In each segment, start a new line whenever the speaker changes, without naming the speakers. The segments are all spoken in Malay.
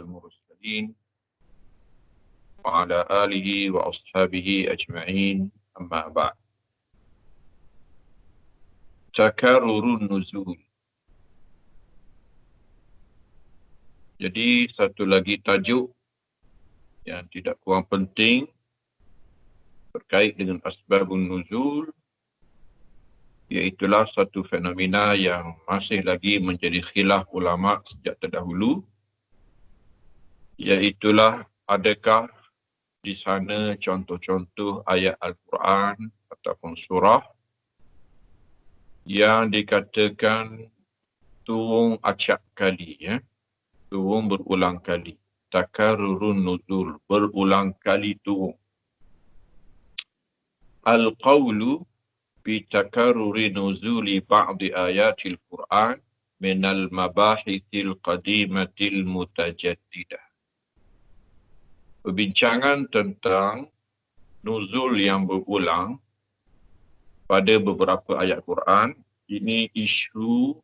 والمرسلين وعلى آله وأصحابه أجمعين أما بعد. Takarrurun nuzul. Jadi satu lagi tajuk yang tidak kurang penting berkait dengan asbabun nuzul, iaitulah satu fenomena yang masih lagi menjadi khilaf ulama sejak terdahulu, iaitulah adakah di sana contoh-contoh ayat Al-Quran ataupun surah yang dikatakan turun acap kali, turun berulang kali. Takarrurun nuzul, berulang kali turun. Al-qawlu bi takarruri nuzuli ba'di ayatil Quran minal mabahithil qadimatil mutajaddidah. Perbincangan tentang nuzul yang berulang pada beberapa ayat Quran, ini isu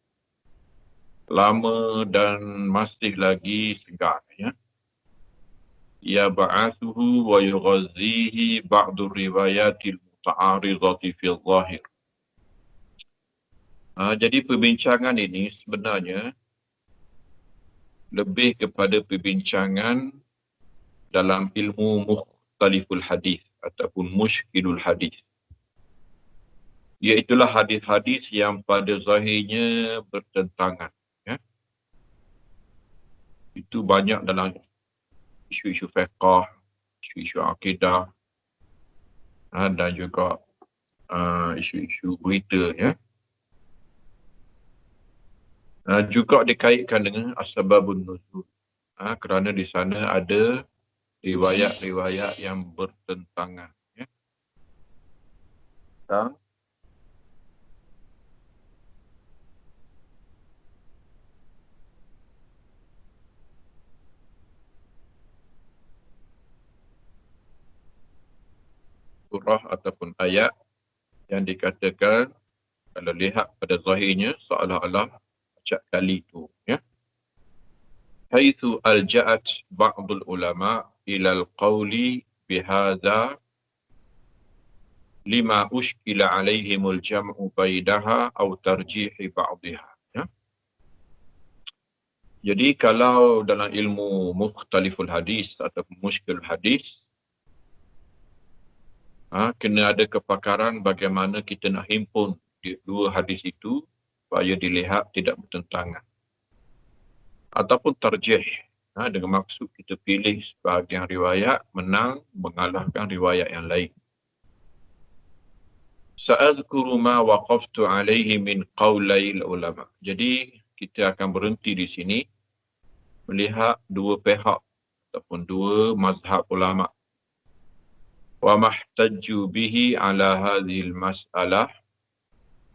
lama dan masih lagi segar. Ya ba'athuhu wa yughazzihi ba'du riwayatil muta'aridhati fil zahir. Jadi perbincangan ini sebenarnya lebih kepada perbincangan dalam ilmu mukhtaliful hadis ataupun mushkilul hadis. Iaitulah hadis-hadis yang pada zahirnya bertentangan. Itu banyak dalam isu-isu fiqh, isu-isu akidah, dan juga isu-isu berita. Juga dikaitkan dengan asbabun nuzul. Kerana di sana ada riwayat-riwayat yang bertentangan. Tentang surah ataupun ayat yang dikatakan kalau lihat pada zahirnya seolah-olah acap kali itu. Haitsu alja'at ba'dul ulama ila al-qawli bihadza lima ushkila alaihimul jam'u baidaha atau tarjihi ba'diha. Jadi kalau dalam ilmu mukhtaliful hadis atau mushkil hadis, kena ada kepakaran bagaimana kita nak himpun dua hadis itu supaya dilihat tidak bertentangan. Ataupun tarjih, dengan maksud kita pilih sebahagian riwayat menang mengalahkan riwayat yang lain. Sa'adhkuru ma waqaftu alaihi min qawlail ulama. Jadi kita akan berhenti di sini melihat dua pihak ataupun dua mazhab ulama. Wa mahtajju bihi ala hadhil mas'alah,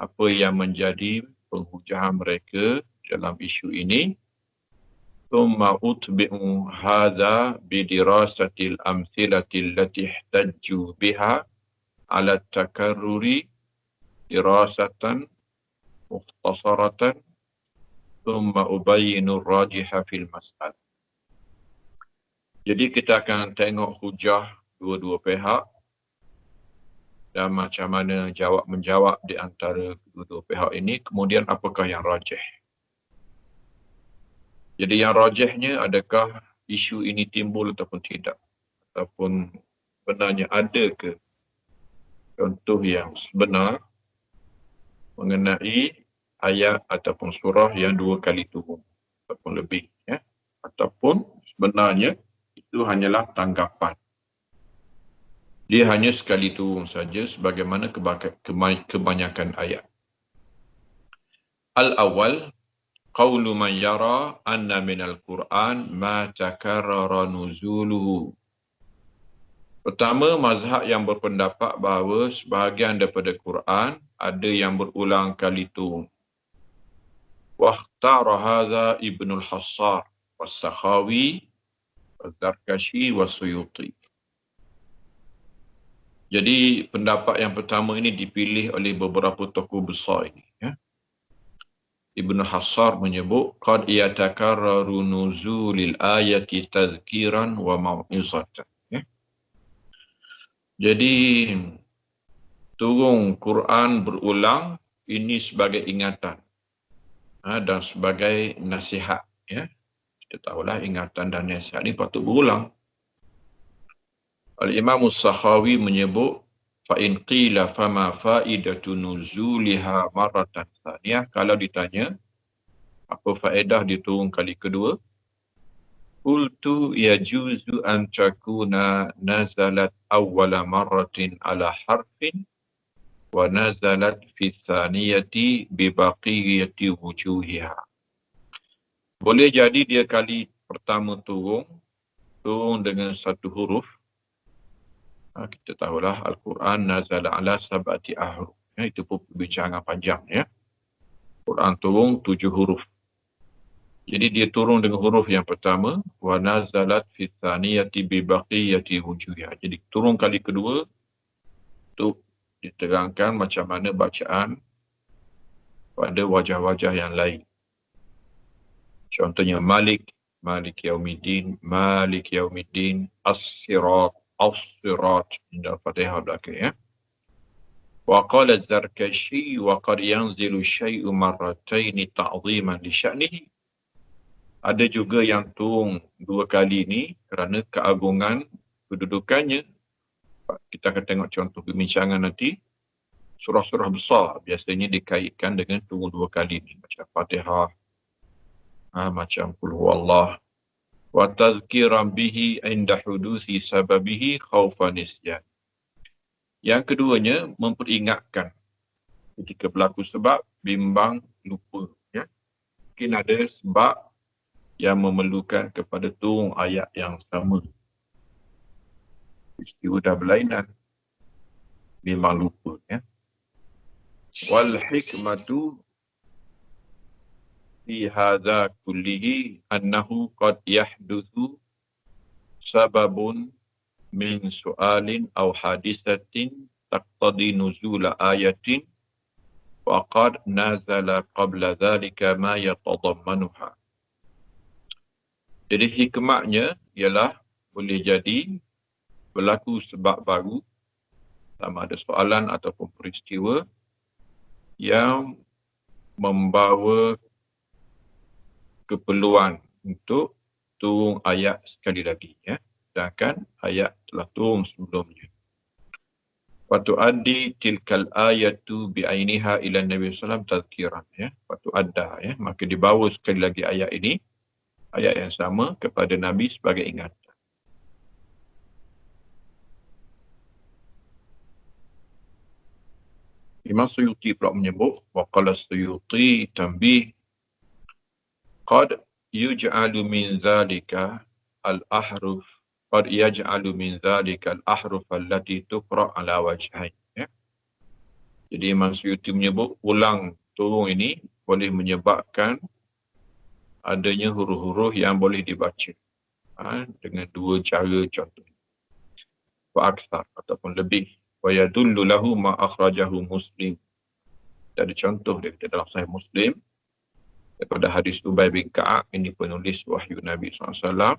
apa yang menjadi penghujahan mereka dalam isu ini. Thumma utbi'u hadha bidirasatil amthilatil lati ihtajju biha ala takarruri dirasatan mukhtasaratan thumma ubayyinu rajiha fil mas'al. Jadi kita akan tengok hujah dua-dua pihak dan macam mana menjawab di antara kedua-dua pihak ini, kemudian apakah yang rajih. Jadi yang rajihnya adakah isu ini timbul ataupun tidak, ataupun sebenarnya ada ke contoh yang sebenar mengenai ayat ataupun surah yang dua kali turun ataupun lebih, ataupun sebenarnya itu hanyalah tanggapan. Dia hanya sekali turun saja sebagaimana kebanyakan ayat. Al-awwal, qawlu man yara anna minal Qur'an ma takarrara nuzuluhu. Pertama, mazhab yang berpendapat bahawa sebahagian daripada Quran ada yang berulang kali turun. Wakhtara hadha Ibnul Hassar was-Sakhawi was-Zarkashi was-Suyuti. Jadi pendapat yang pertama ini dipilih oleh beberapa tokoh besar ini. Ibnu Hassar menyebut qad yatakarraru nuzulil ayati tazkiran wa mau'izatan. Ya. Jadi turun Quran berulang ini sebagai ingatan dan sebagai nasihat. Ya. Kita tahulah ingatan dan nasihat ini patut berulang. Al-Imam As-Sakhawi menyebut fa'in qila fama fa'idatu nuzuliha maratan thaniyah. Kalau ditanya apa faedah diturun kali kedua, qultu yajuzu an takuna nazalat awwala marratin ala harfin wa nazalat fi thaniyati bi baqiyati wujuhiha. Boleh jadi dia kali pertama turun dengan satu huruf. Kita tahulah Al-Quran nazala ala sab'ati ahruf. Itu pun perbincangan panjang. Ya. Quran turun 7 huruf. Jadi dia turun dengan huruf yang pertama, wa nazalat fi tsaniyati bi baqiyati wujuhiha. Jadi turun kali kedua untuk diterangkan macam mana bacaan pada wajah-wajah yang lain. Contohnya Malik, Malik Yaumiddin, Malik Yaumiddin, As-Sirat, As-Sirat. Ini Al-Fatihah belakang, ya. Wa qala Az-Zarkashi wa qad yanzilu syai'u marrataini ta'ziman li sya'nihi. Ada juga yang turun 2 kali ni kerana keagungan kedudukannya. Kita akan tengok contoh perbincangan nanti. Surah-surah besar biasanya dikaitkan dengan turun 2 kali ni. Macam Fatihah, macam Qul Huwallah. Wa tazkiran bihi inda hudusi sababihi khawfa nisyan. Yang keduanya memperingatkan ketika berlaku sebab bimbang lupa. Ya. Mungkin ada sebab yang memerlukan kepada turun ayat yang sama. Peristiwa dah berlainan. Memang lupa. Ya. Wal hikmatu fi hadha kullihi annahu qad yahduthu sababun min su'alin aw hadisatin taqtadi nuzula ayatin wa qad nazala qabla dhalika ma yatadammanuha. Jadi hikmahnya ialah boleh jadi berlaku sebab baru, sama ada soalan ataupun peristiwa yang membawa keperluan untuk turun ayat sekali lagi. Ya. Sedangkan ayat telah turun sebelumnya. Watu addi tilkal ayatu bi'ainiha ila Nabi SAW tazkiran. Ya. Watu adda. Ya. Maka dibawa sekali lagi ayat ini, ayat yang sama kepada Nabi sebagai ingatan. Imam Suyuti pula menyebut, waqala Suyuti tambih qad yuj'alu min zalika al-ahruf qad yaj'alu min zalika al-ahruf allati tuqra' ala wajhain. Ya. Jadi Imam Suyuti menyebut ulang turun ini boleh menyebabkan adanya huruf-huruf yang boleh dibaca dengan 2 cara contoh. Fa'aksar ataupun lebih. Wa yadullu lahu ma akhrajahu Muslim. Ada contoh dia dalam Sahih Muslim daripada hadis Ubay bin Ka'ab, ini penulis wahyu Nabi SAW.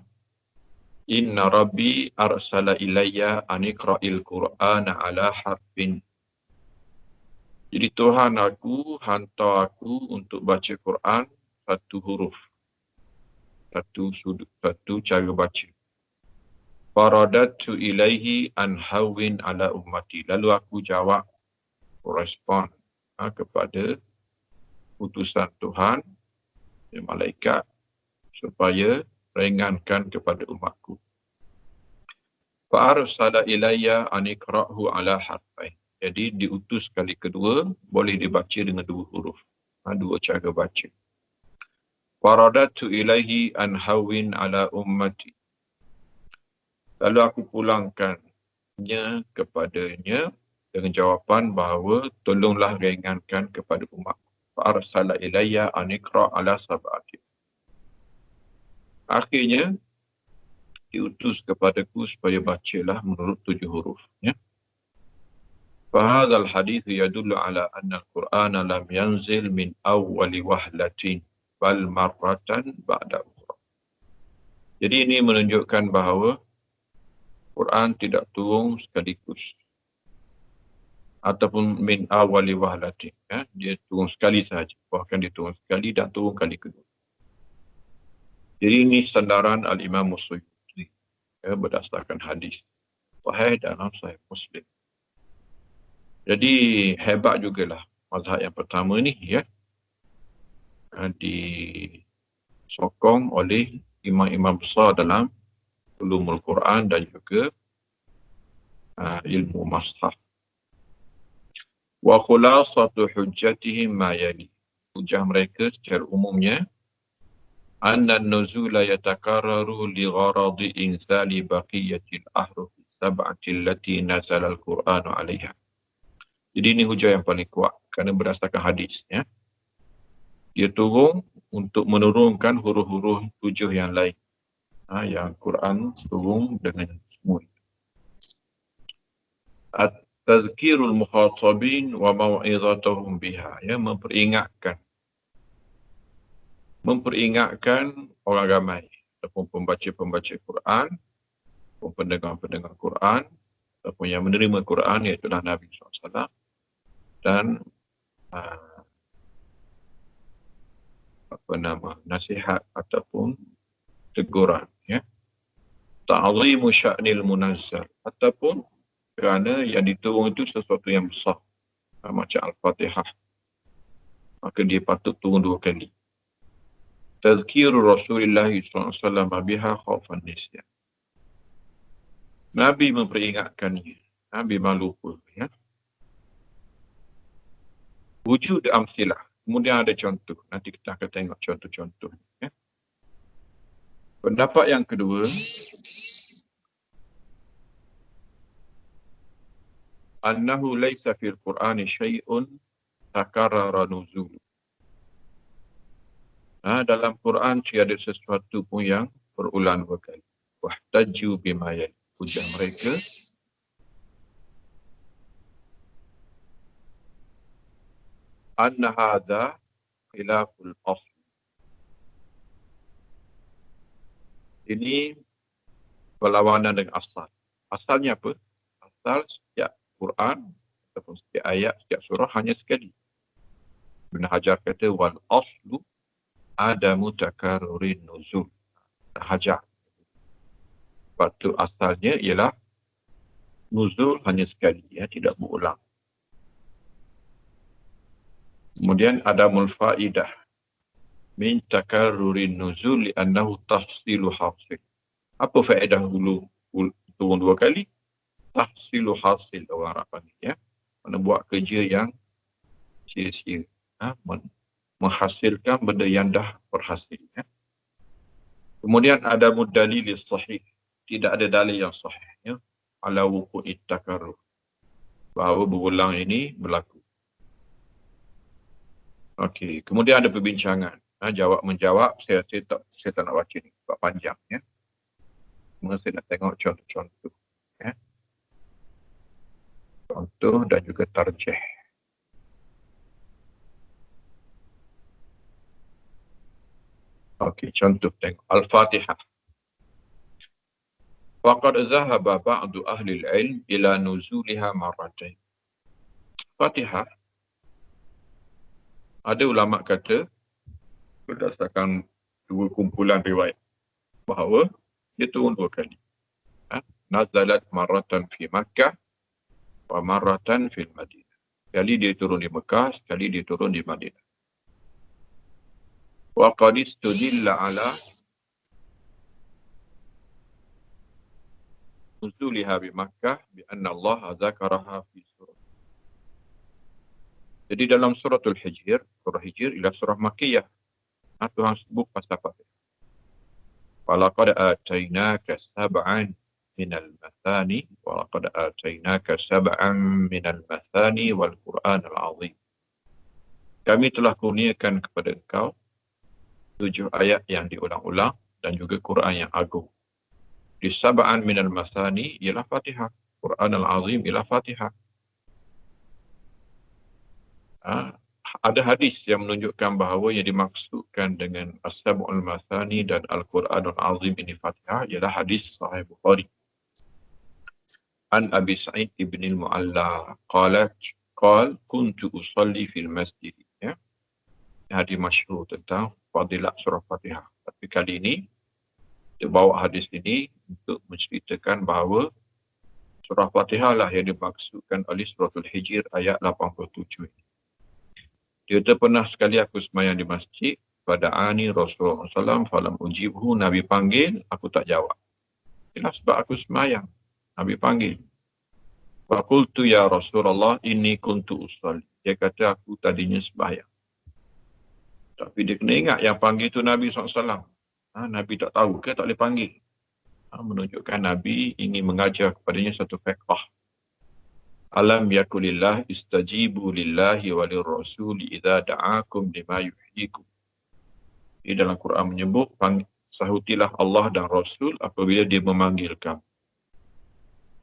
Inna Rabbi arsala ilayya anikra'il Qur'ana ala harfin. Jadi Tuhan aku hantar aku untuk baca Quran satu huruf. Satu sudut, satu cara baca. Faradatu ilaihi an hawin ala ummati. Lalu aku jawab, respon kepada utusan Tuhan, malaikat, supaya ringankan kepada umatku. Fa'arsala ilayya anikra'hu ala harfain. Jadi diutus kali kedua, boleh dibaca dengan 2 huruf. 2 cara baca. Faradatu ilaihi an hawin ala ummati. Lalu aku pulangkannya kepadanya dengan jawapan bahawa tolonglah ringankan kepada umat. Fa'arsala ilayya anikra' ala sab'ati. Akhirnya, diutus kepadaku supaya bacalah menurut 7 huruf. Ya. فهذا الحديث يدل على أن القرآن لم ينزل من أول وهلة بل مرة بعد أخرى. Jadi ini menunjukkan bahawa Quran tidak turun sekaligus ataupun min awali wahlatin, ya, dia turun sekali sahaja, bahkan dia turun sekali dan turun kali kedua. Jadi ini sandaran Al-Imam Suyuti, ya, berdasarkan hadis sahih dalam Sahih Muslim. Jadi hebat jugalah mazhab yang pertama ni, ya, disokong oleh imam-imam besar dalam ulumul Quran dan juga ilmu mashaf. Wa khulasatu hujjatihim ma yali. Hujah mereka secara umumnya anna an-nuzula yatakarraru li gharadi inzali baqiyatil ahruf sab'ati allati nazala al-Qur'anu 'alayha. Jadi ini hujah yang paling kuat kerana berdasarkan hadis, ya. Dia turun untuk menurunkan huruf-huruf 7 yang lain. Yang Quran turun dengan semua. At-tazkirul mukhatabin wa mau'izatuhum biha, ya, memperingatkan orang ramai ataupun pembaca-pembaca Quran, ataupun pendengar-pendengar Quran, ataupun yang menerima Quran, iaitu Nabi SAW, dan nasihat ataupun teguran, ya. Ta'zimu sya'nil munazzal, ataupun kerana yang diturun itu sesuatu yang besar, macam Al-Fatihah, maka dia patut turun 2 kali. Tazkiru Rasulullah SAW biha khaufan nisyan. Nabi memperingatkannya. Nabi malu lupa, ya. Wujud amsilah. Kemudian ada contoh. Nanti kita akan tengok contoh-contoh, ya. Pendapat yang kedua, annahu laysa fil Qur'ani syai'un takarrara nuzul. Dalam Quran tiada sesuatu pun yang berulang 2 kali. Wahtaju bima yali. Hujah mereka, anna hadha khilaful asl. Ini berlawanan dengan asal. Asalnya apa? Asal setiap Quran ataupun setiap ayat, setiap surah hanya sekali. Ibn Hajar kata wal aslu adamu takarrurin nuzul. Hajar. Sebab tu asalnya ialah nuzul hanya sekali, ya, tidak berulang. Kemudian adamul faidah min takarrurin nuzul li'annahu tahsilu hasil. Apa faedah dulu turun 2 kali? Tahsilu hasil orang Arab panggil, ya. Mana buat kerja yang sia-sia, menghasilkan benda yang dah berhasil, ya. Kemudian ada dalil sahih, tidak ada dalil yang sahih, ya, ala wuqu'it takarrur, bahawa berulang ini berlaku. Okey, kemudian ada perbincangan, jawab menjawab. Saya tak nak baca ni sebab panjang, ya. Cuma saya nak tengok contoh-contoh, ya. Contoh dan juga tarjih. Okey, contoh tengok Al-Fatihah. Faqad zahaba ba'du ahli al-ilm ila nuzuliha marratain. Fatihah, ada ulama kata berdasarkan 2 kumpulan riwayat bahawa dia turun 2 kali. Nazalat marratan fi Makkah wa marratan fil Madinah. Sekali dia turun di Mekah, sekali dia turun di Madinah. Wa qad istudilla ala nuzuliha bi Makkah bi anna Allah zakaraha fi surah. Jadi dalam suratul Hijr, surah Hijr ialah surah Makkiyah. Tuhan sebut pasal Fatihah. Walaqad atainaka sab'an minal mathani walaqad atainaka sab'an minal mathani wal Qur'anal azim. Kami telah kurniakan kepada engkau 7 ayat yang diulang-ulang dan juga Quran yang agung. Di sab'an minal mathani ialah Fatihah. Quran al-azim ialah Fatihah. Ha, ada hadis yang menunjukkan bahawa yang dimaksudkan dengan As-Sab'ul Mathani dan Al-Quranul Azim ini Fatihah ialah hadis Sahih Bukhari. An Abi Sa'id ibn al-Mu'alla qal kuntu usalli fil masjid. Ya, hadis masyhur tentang fadilat surah Fatihah. Tapi kali ini kita bawa hadis ini untuk menceritakan bahawa surah Fatihah lah yang dimaksudkan oleh suratul Hijr ayat 87. Dia kata pernah sekali aku semayang di masjid pada ani Rasulullah SAW falam ujibhu, Nabi panggil aku tak jawab. Ialah sebab aku semayang, Nabi panggil. Faqultu ya Rasulullah inni kuntu usalli. Dia kata aku tadinya semayang. Tapi dia kena ingat yang panggil tu Nabi SAW. Nabi tak tahu ke tak boleh panggil. Menunjukkan Nabi ingin mengajar kepadanya satu fiqh. Alam yakulillah istajibu lillahi walir rasuli idza da'akum lima yuhyikum. Di dalam Quran menyebut sahutilah Allah dan Rasul apabila dia memanggil kamu.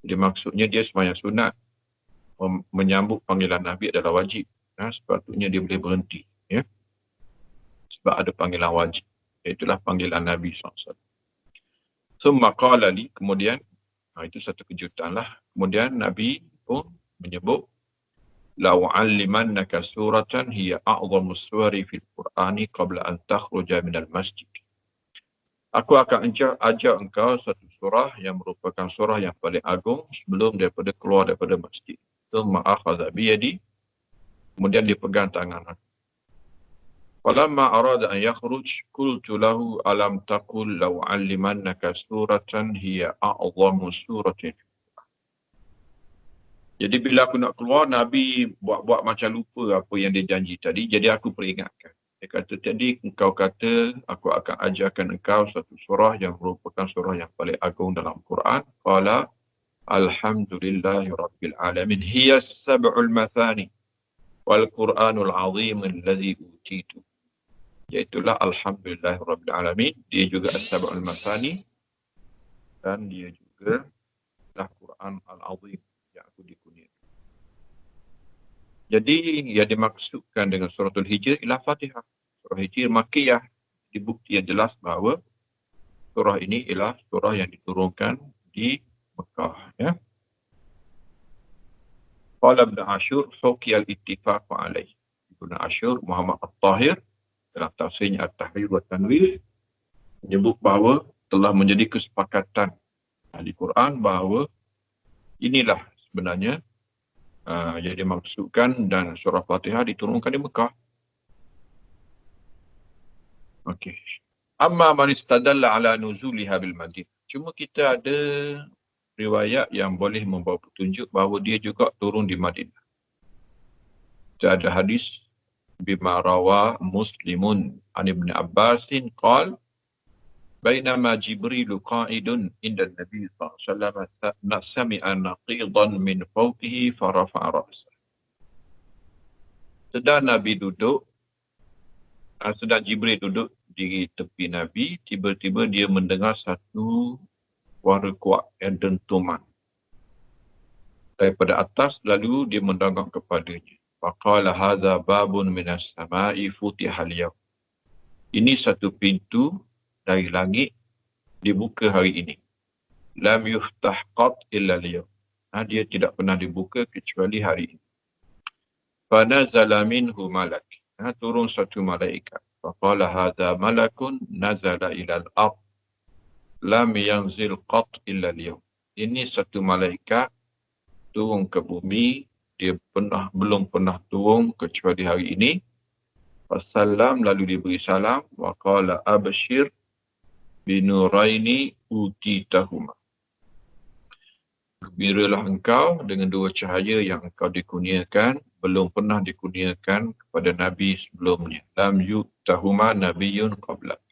Jadi maksudnya dia sembahyang sunat, menyambut panggilan Nabi adalah wajib. Sepatutnya dia boleh berhenti. Ya? Sebab ada panggilan wajib. Itulah panggilan Nabi SAW. Summa qala li, kemudian, itu satu kejutan lah. Kemudian Nabi pun menyebut, la u'allimannaka suratan hiya a'zamu suwari fil Qur'ani qabla an takhruja minal masjid. Aku akan ajar engkau satu surah yang merupakan surah yang paling agung sebelum daripada keluar daripada masjid. Tsumma akhadha biyadi, kemudian dia pegang tangan aku. Falamma arada an yakhruj qultu lahu alam taqul law 'allimannaka suratan hiya a'zamu suratin. Jadi bila aku nak keluar, Nabi buat macam lupa apa yang dia janji tadi, jadi aku peringatkan. Dia kata tadi engkau kata aku akan ajarkan engkau satu surah yang merupakan surah yang paling agung dalam Quran. Qala alhamdulillahi rabbil alamin hiya as-sab'ul mathani wal Quranul azim alladhi utitu. Iaitulah alhamdulillahi rabbil alamin, dia juga as-sab'ul mathani dan dia juga Quran al-azim yang aku dikurniakan. Jadi yang dimaksudkan dengan suratul Hijr ialah Fatihah. Surah Hijr Makkiyah. Di bukti yang jelas bahawa surah ini ialah surah yang diturunkan di Mekah. Ya. Qala Ibn Ashur huki al-ittifaq alaih. Ibn Ashur Muhammad At-Tahir dalam tafsirnya At-Tahrir wa Tanwir menyebut bahawa telah menjadi kesepakatan di Quran bahawa inilah sebenarnya yang dimaksudkan dan surah Fatihah diturunkan di Mekah. Okey. Amma man istadalla ala nuzuliha bil Madinah. Cuma kita ada riwayat yang boleh membawa petunjuk bahawa dia juga turun di Madinah. Kita ada hadis bima rawa Muslimun an Ibn Abbasin qala bainama Jibril qa'idun inda Nabi sallallahu alaihi wasallam sami'a naqidan min fawqihi farafa'a ra'sah. Sedang Nabi duduk, sedang Jibril duduk di tepi Nabi, tiba-tiba dia mendengar satu suara kuat yang dentuman daripada atas, lalu dia mendongak kepadanya. Faqala hadza babun minas sama'i futiha al-yawm. Ini satu pintu dari langit dibuka hari ini. Lam yuftah qat illa al-yawm. Dia tidak pernah dibuka kecuali hari ini. Fa nazala minhu malak. Turun satu malaikat. Faqala hadza malakun nazala ila al-ard. Lam yanzil qat illa al-yawm. Ini satu malaikat turun ke bumi, dia belum pernah turun kecuali hari ini. Wassalam, lalu diberi salam. Wa qala abshir binuraini utitahuma. Gembiralah engkau dengan dua cahaya yang engkau dikurniakan, belum pernah dikurniakan kepada Nabi sebelumnya. Lam yu'tahuma nabiyyun qablak.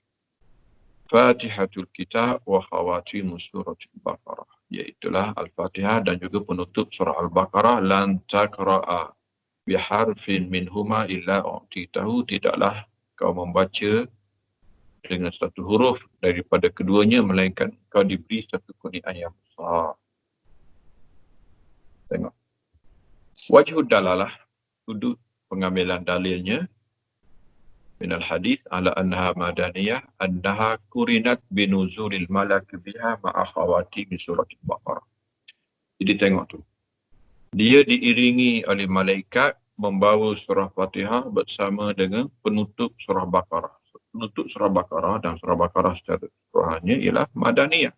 Fatihatul Kitab wa khawatimu suratul Baqarah. Iaitulah Al-Fatihah dan juga penutup surah Al-Baqarah. Lan takra'a biharfin minhuma illa u'titahu. Tidaklah kau membaca dengan satu huruf daripada keduanya, melainkan kau diberi satu kurniaan yang besar. Tengok. Wajhud dalalah, sudut pengambilan dalilnya minal hadis ala annaha madaniyah annaha kurinat binuzulil malak biha ma'akhawati min surat al-Baqarah. Jadi tengok tu. Dia diiringi oleh malaikat membawa surah Fatihah bersama dengan penutup surah Baqarah. Penutup surah Baqarah dan surah Baqarah secara keseluruhannya ialah madaniyah.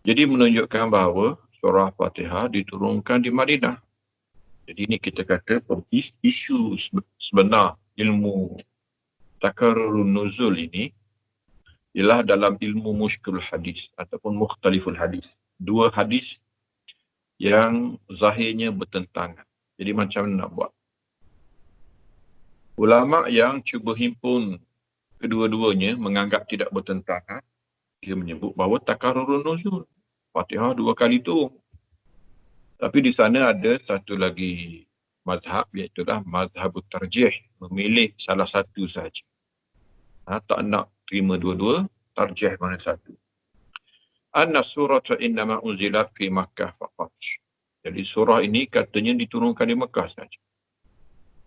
Jadi menunjukkan bahawa surah Fatihah diturunkan di Madinah. Jadi ini kita kata isu sebenar ilmu takarrurun nuzul ini ialah dalam ilmu mushkil hadis ataupun mukhtaliful hadis. Dua hadis yang zahirnya bertentangan. Jadi macam mana nak buat? Ulama yang cuba himpun kedua-duanya menganggap tidak bertentangan, dia menyebut bahawa takarrurun nuzul. Fatihah 2 kali turun. Tapi di sana ada satu lagi mazhab, iaitulah mazhabut tarjih, memilih salah satu sahaja. Tak nak terima dua-dua, tarjih mana satu. Anna surata innama unzilat fi Makkah faqat. Jadi surah ini katanya diturunkan di Mekah saja.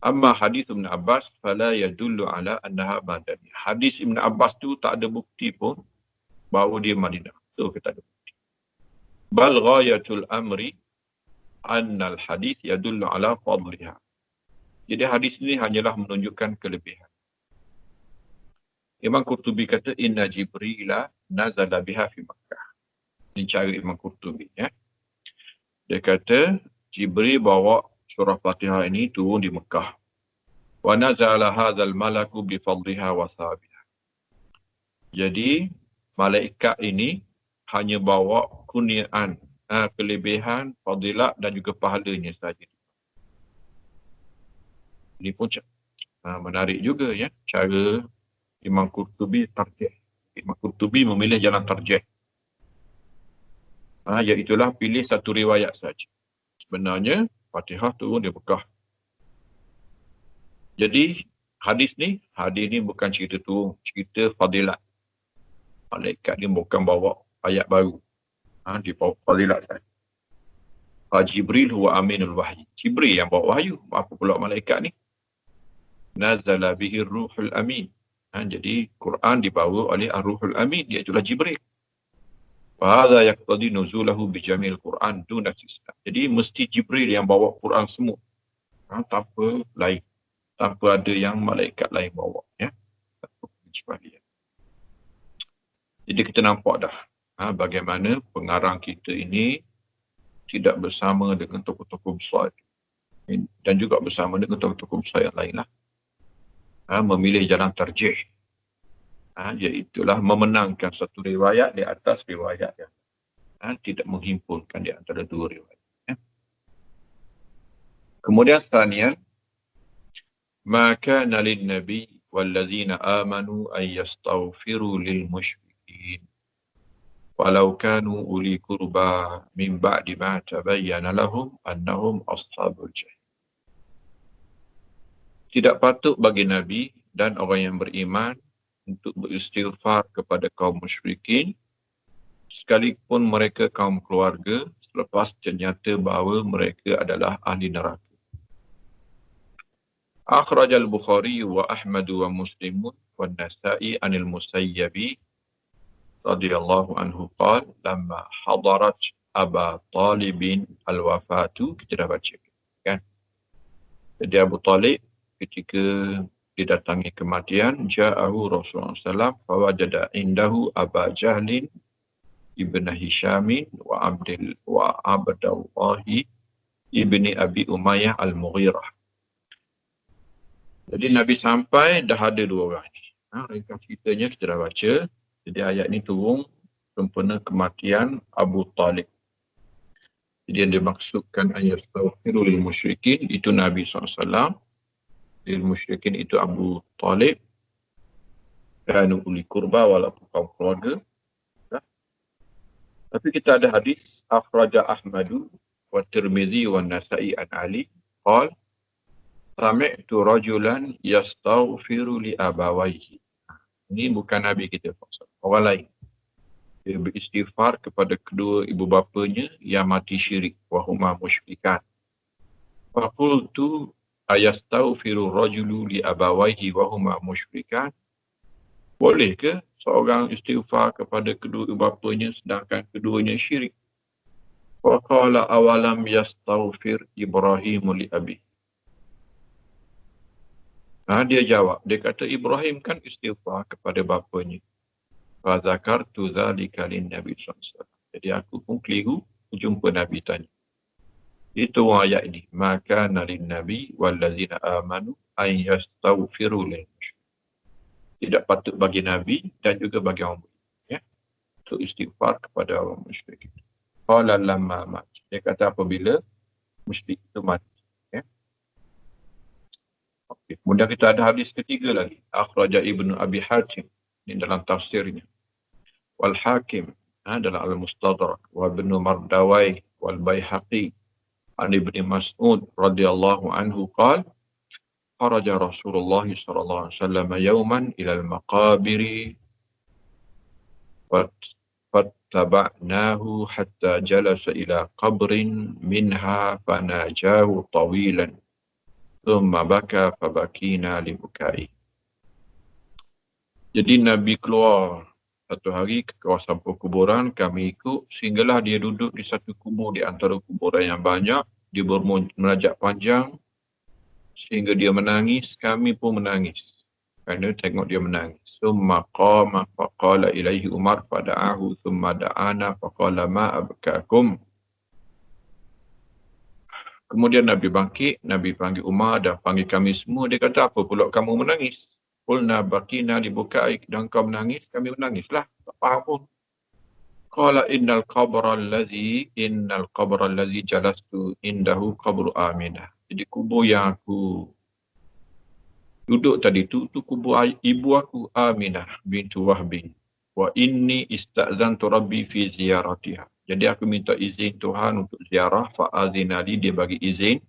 Amma hadis Ibn Abbas fala yadullu ala annaha madaniyah. Hadis Ibn Abbas tu tak ada bukti pun bahawa dia Madinah. Tu kita ada bukti. Bal ghayatul amri annal hadis yadullu ala fadliha. Jadi hadis ini hanyalah menunjukkan kelebihan. Imam Qurtubi kata inna Jibrila nazala biha fi Makkah. Ini cara Imam Qurtubi, ya. Dia kata Jibril bawa surah Fatihah ini turun di Mekah. Wa nazala hadzal malaku bi fadliha wa thabiha. Jadi malaikat ini hanya bawa kurniaan, kelebihan, fadilat dan juga pahalanya saja. Ini pun menarik juga, ya, cara Imam Qurtubi tarjih. Imam Qurtubi memilih jalan tarjih. Iaitulah pilih satu riwayat saja. Sebenarnya Fatihah turun di Mekah. Jadi hadis ni bukan cerita turun, cerita fadilat. Malaikat ni bukan bawa ayat baru. Dia bawa fadilat saja. Jibril huwa aminul wahyi. Jibril yang bawa wahyu. Apa pula malaikat ni? Nazala bihi ruhul amin. Jadi Quran dibawa oleh ar-ruhul amin, iaitu Jibril. Fahadha yaqtadi nuzulahu bijamil Quran duna sisna. Jadi mesti Jibril yang bawa Quran semua. Tanpa lain. Tanpa ada yang malaikat lain bawa. Ya. Jadi kita nampak dah bagaimana pengarang kita ini tidak bersama dengan tokoh-tokoh besar dan juga bersama dengan tokoh-tokoh besar yang lain lah. Memilih jalan tarjih. Iaitulah memenangkan satu riwayat di atas riwayat yang tidak menghimpunkan di antara dua riwayat. Ya. Kemudian sanian, maka nalin nabi walladzina amanu an yastaghfiru lil musyrikin walau kanu uli qurba min ba'di ma tabayyana lahum annahum ashabul jahim. Tidak patut bagi Nabi dan orang yang beriman untuk beristighfar kepada kaum musyrikin sekalipun mereka kaum keluarga selepas ternyata bahawa mereka adalah ahli neraka. Akhraj al-Bukhari wa Ahmad wa Muslimun wa Nasa'i anil Musayyabi radhiyallahu anhu qala lamma hadarat Aba Talibin al-wafatu, kita dah baca kan. Jadi Abu Talib ketika didatangi kematian, ja'ahu Rasulullah SAW fawajada indahu Aba Jahlin ibn Hishamin wa Abdallahi ibni Abi Umayyah al-Mughirah. Jadi Nabi sampai dah ada dua orang ni. Ringkas ceritanya kita dah baca. Jadi ayat ni turun sempena kematian Abu Talib. Jadi yang dimaksudkan ayat astaghfiru lil musyrikin itu Nabi SAW. Lil musyrikin itu Abu Talib. Kanu uli kurba walaupun kaum keluarga. Tapi kita ada hadis akhraja Ahmadu wa Tirmizi wa Nasa'i an Ali qala sami'tu rajulan yastaghfiru li abawaihi. Ini bukan Nabi kita, orang lain. Dia beristighfar kepada kedua ibu bapanya yang mati syirik, wahuma musyrikan. Faqultu ayastaghfiru rajulu li abawaihi wa huma musyrikan? Boleh ke seorang istighfar kepada kedua bapanya sedangkan keduanya syirik? Wa qala awalam yastaghfir Ibrahim li abi. Dia jawab, dia kata Ibrahim kan istighfar kepada bapanya. Fa zakartu dzalika lin Nabi sallallahu alaihi wasallam. Jadi aku pun keliru jumpa Nabi tanya. Itu ayat ini. Maka nalin Nabi wallazina amanu an yastaghfiru lil musyrikin. Tidak patut bagi Nabi dan juga bagi orang musyrik, ya, untuk istighfar kepada orang musyrik. Qala lamma mat. Dia kata apabila musyrik itu mati. Ya. Okay. Kemudian kita ada hadis ketiga lagi. Akhraja Ibnu Abi Hatim. Ini dalam tafsirnya. Wal Hakim dalam Al-Mustadrak. Wa Ibnu Mardawai wal Baihaqi. An Ibni Mas'ud radhiyallahu anhu qala kharaja Rasulullah sallallahu alaihi wasallam yawman ila al-maqabir fattaba'nahu hatta jalasa ila qabrin minha fanajahu tawilan thumma baka fabakina libukai. Jadi Nabi keluar satu hari ke kawasan perkuburan, kami ikut sehinggalah dia duduk di satu kubur di antara kuburan yang banyak. Dia bermunajat panjang sehingga dia menangis, kami pun menangis kerana tengok dia menangis. Summa qama faqala ilaihi Umar fada'ahu summa da'ana faqala ma abkakum. Kemudian Nabi bangkit, Nabi panggil Umar dan panggil kami semua. Dia kata, apa pula kamu menangis? Qulna bakina dibukai dan kau menangis, kami menangislah. Tak faham pun. Qala innal qabra allazi jalastu indahu qabru Aminah. Jadi kubur yang aku duduk tadi tu kubur ibu aku Aminah bintu Wahbin. Wa inni ista'zantu rabbi fi ziyaratiha. Jadi aku minta izin Tuhan untuk ziarah. Fa'azinali, dia bagi izin.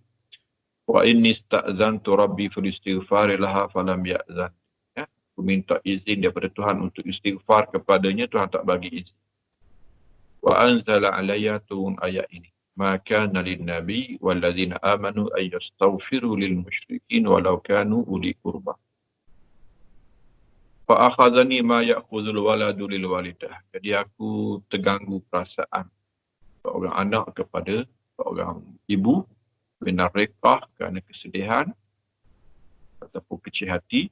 Wa inni ista'zantu rabbi fi istighfari laha falam ya'zan. Ya, aku minta izin daripada Tuhan untuk istighfar kepadanya, Tuhan tak bagi izin. Wa anzala alayya, turun ayat ini. Ma kana lin nabi walladzina amanu ay yastaghfiru lil musyrikin walau kanu uli qurba. Fa akhadhani ma ya'khudhul waladu lil walidah. Jadi aku terganggu perasaan seorang anak kepada seorang ibu, benar rekah kerana kesedihan ataupun kecil hati.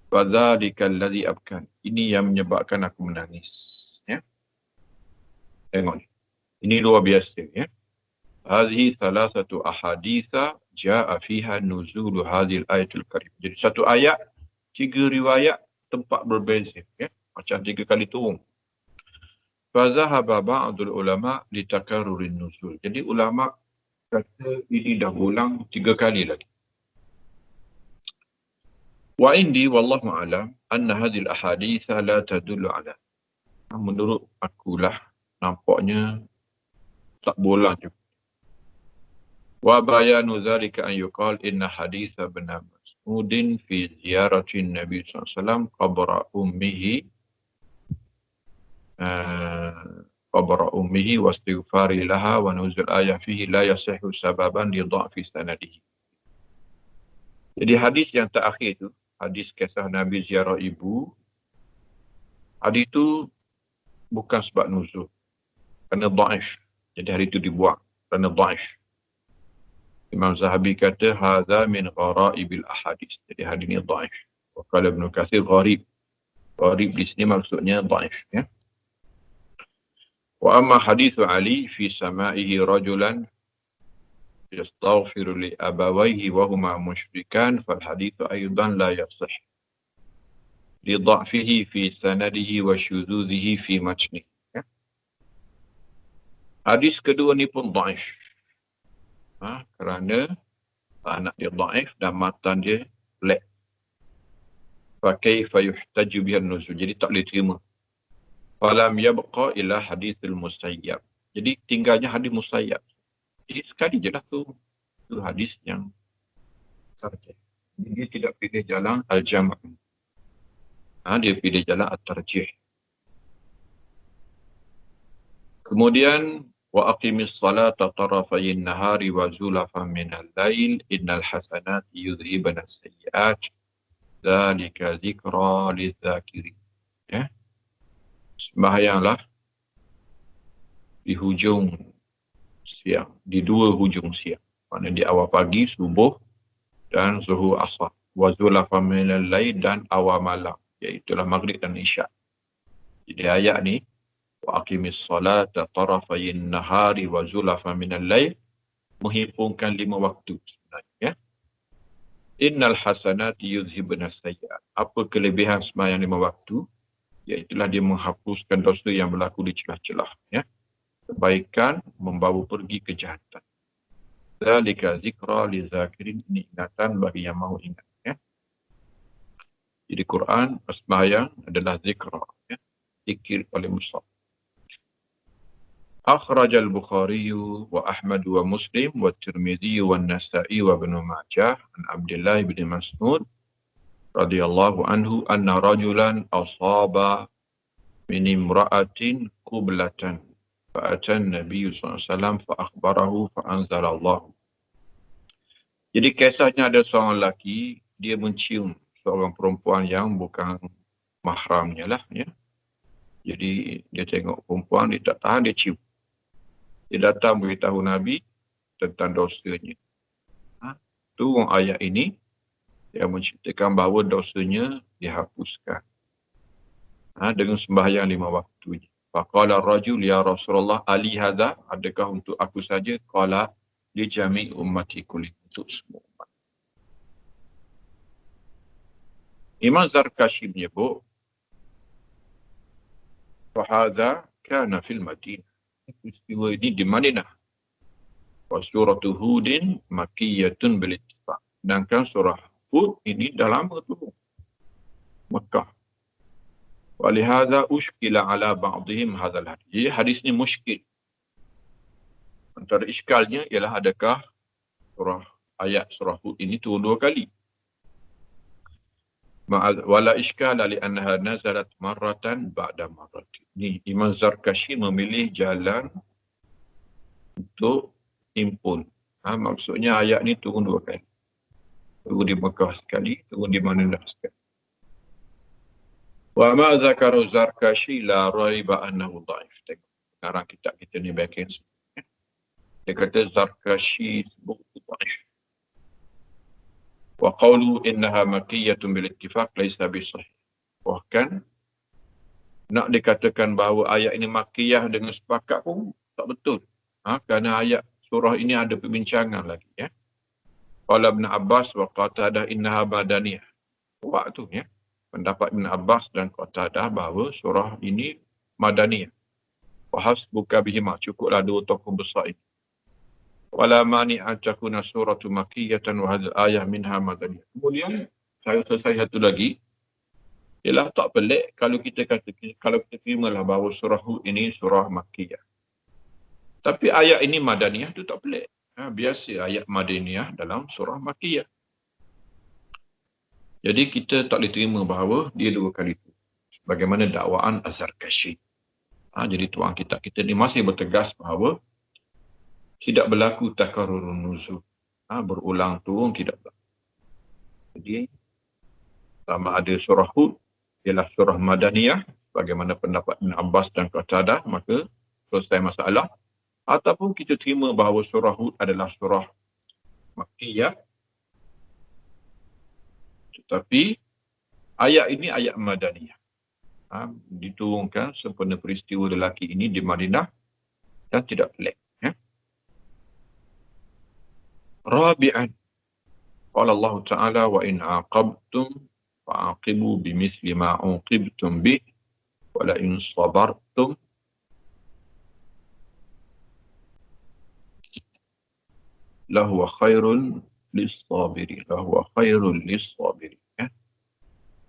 Fa dzalikal ladzi abkan. Ini yang menyebabkan aku menangis, ya. Tengok ni. Ini luar biasa, ya. Hadhihi thalathatu ahaditha jaa fiha nuzulu hadhil ayatul karim. Jadi satu ayat, tiga riwayat tempat berbeza, ya. Macam tiga kali turun. Fa zahaba ba'dul ulama li takarrurin nuzul. Jadi ulama kata ini dah ulang tiga kali lagi. Wa indi wallahu a'lam anna hadhil ahaditha la tadullu ala. Menurut akulah nampaknya tak bola juga. Wa bayanu dzalika an yuqal inna haditha ibn Mas'udin fi ziyaratin Nabi sallallahu alaihi wasallam qabra ummihi qabra ummihi wa istighfari laha wa nuzul ayah fihi la yasihu sababan li dha'fi sanadihi. Jadi hadis yang terakhir itu, hadis kisah Nabi ziarah ibu, hadis itu bukan sebab nuzul, kerana dhaif. Jadi hari itu dibuat kerana dhaif. Imam Zahabi kata hadza min ghara'ibil ahadits. Jadi hadis ini dhaif. Wa qala Ibnu Katsir gharib. Gharib di sini maksudnya dhaif, ya. Wa amma hadits Ali fi sama'ihi rajulan yastaghfiru li abawayhi wa huma musyrikan fal hadits aidan la yasih. Li dha'fihi fi sanadihi wa syuzuzihi fi matnihi. Ya. Hadis kedua ni pun dhaif. Kerana anak dia dhaif dan matan dia lek. Fakaifa yuhtaju bihan nuzul. Jadi tak boleh terima. Falam yabqa ila hadithul musayyab. Jadi tinggalnya hadis musayyab. Jadi sekali je lah tu hadis yang sarjah. Dia tidak pilih jalan al-jama'. Dia pilih jalan at-tarjih. Kemudian Wa aqimis salata tarafayin nahari wa zulafan minal lail innal hasanati yudhibana sayyi'at dzalika dzikra lidzakirin. Ya. Sembahyanglah di hujung siang, di dua hujung siang. Maksudnya di awal pagi, subuh dan zuhur asar. Wa zulafan minal lail dan awal malam, iaitulah maghrib dan isyak. Jadi ayat ni, wa aqimis salata tarafayin nahari wa zulafan minal lail, menghimpunkan 5 waktu sebenarnya. Ya. Innal hasanati yudhibna sayyi'at. Apa kelebihan sembahyang 5 waktu? Iaitulah dia menghapuskan dosa yang berlaku di celah-celah. Ya. Kebaikan membawa pergi kejahatan. Dzalika zikra lizakirin, ini ingatan bagi yang mahu ingat. Ya. Jadi Quran, sembahyang adalah zikra. Ya. Zikir oleh Musa. أخرج البخاري وأحمد ومسلم والترمذي والنسائي وابن ماجه عن عبد الله بن مسعود رضي الله عنه أن رجلا أصاب من امرأة قبلة فأتى النبي صلى الله عليه وسلم فأخبره فأنزل الله. Jadi kisahnya ada seorang lelaki, dia mencium seorang perempuan yang bukan mahramnya lah. Ya. Jadi dia tengok perempuan, dia tak tahan, dia cium. Dia datang beritahu Nabi tentang dosanya. Turun ayat ini yang menceritakan bahawa dosanya dihapuskan. Dengan sembahyang 5 waktu. Faqala ar-rajul ya Rasulullah ali hadza, adakah untuk aku saja? Qala li jami' ummati kulli, untuk semua umat. Imam Zarkashi menyebut fahadza kana fil Madinah. Peristiwa ini di Madinah. Wa suratu Hudin makkiyatun bil ittifaq. Sedangkan surah Hud ini dah lama turun. Mekah. Walihada ushkila ala ba'dihim hadzal hadis. Jadi hadis ini muskil. Antara iskalnya ialah adakah ayat surah Hud ini turun 2 kali. Wala iskala li annaha nazalat marratan ba'da marratin. Ni Imam Zarkashi memilih jalan untuk impun. Maksudnya ayat ni turun 2 kali. Turun di Mekah sekali, turun di Madinah sekali. Wa ma zakaru Zarkashi la raiba annahu dhaif. Sekarang kita ni backing. Dia kata Zarkashi sebut dhaif. Wa qawlu innaha makkiyatun bil ittifaq laysa bisahih. Bahkan nak dikatakan bahawa ayat ini makkiyah dengan sepakat pun tak betul. Kerana ayat surah ini ada perbincangan lagi. Ya. Qala Ibn Abbas wa Qatadah innaha madaniyah. Waktu ya. Pendapat Ibn Abbas dan Qatadah bahawa surah ini madaniyah. Wa hasbuka bihima, cukuplah 2 tokoh besar ini. Wala mani'an takuna suratu makkiyatan wa hadhihi ayah minha madaniyah. Kemudian saya selesai satu lagi, ialah tak pelik kalau kita terimalah bahawa surah Hud ini surah makkiyah. Tapi ayat ini madaniyah tu tak pelik. Biasa ayat madaniyah dalam surah makkiyah. Jadi kita tak boleh terima bahawa dia 2 kali tu. Bagaimana dakwaan Az-Zarkashi. Jadi tuan kita ni masih bertegas bahawa tidak berlaku takarrurun nuzul. Berulang turun tidak berlaku. Jadi sama ada surah Hud ialah surah madaniyah bagaimana pendapat Ibn Abbas dan Qatadah, maka selesai masalah. Ataupun kita terima bahawa surah Hud adalah surah makkiyah, tetapi ayat ini ayat madaniyah. Diturunkan sempena peristiwa lelaki ini di Madinah dan tidak pelik. Ya. Rabi'an, qala Allah Ta'ala wa in aqabtum fa'aqibu bimithli ma uqibtum bih wa la in sabartum lahuwa khairun lis-sabirin. Lahuwa khairun lis-sabirin. Ya.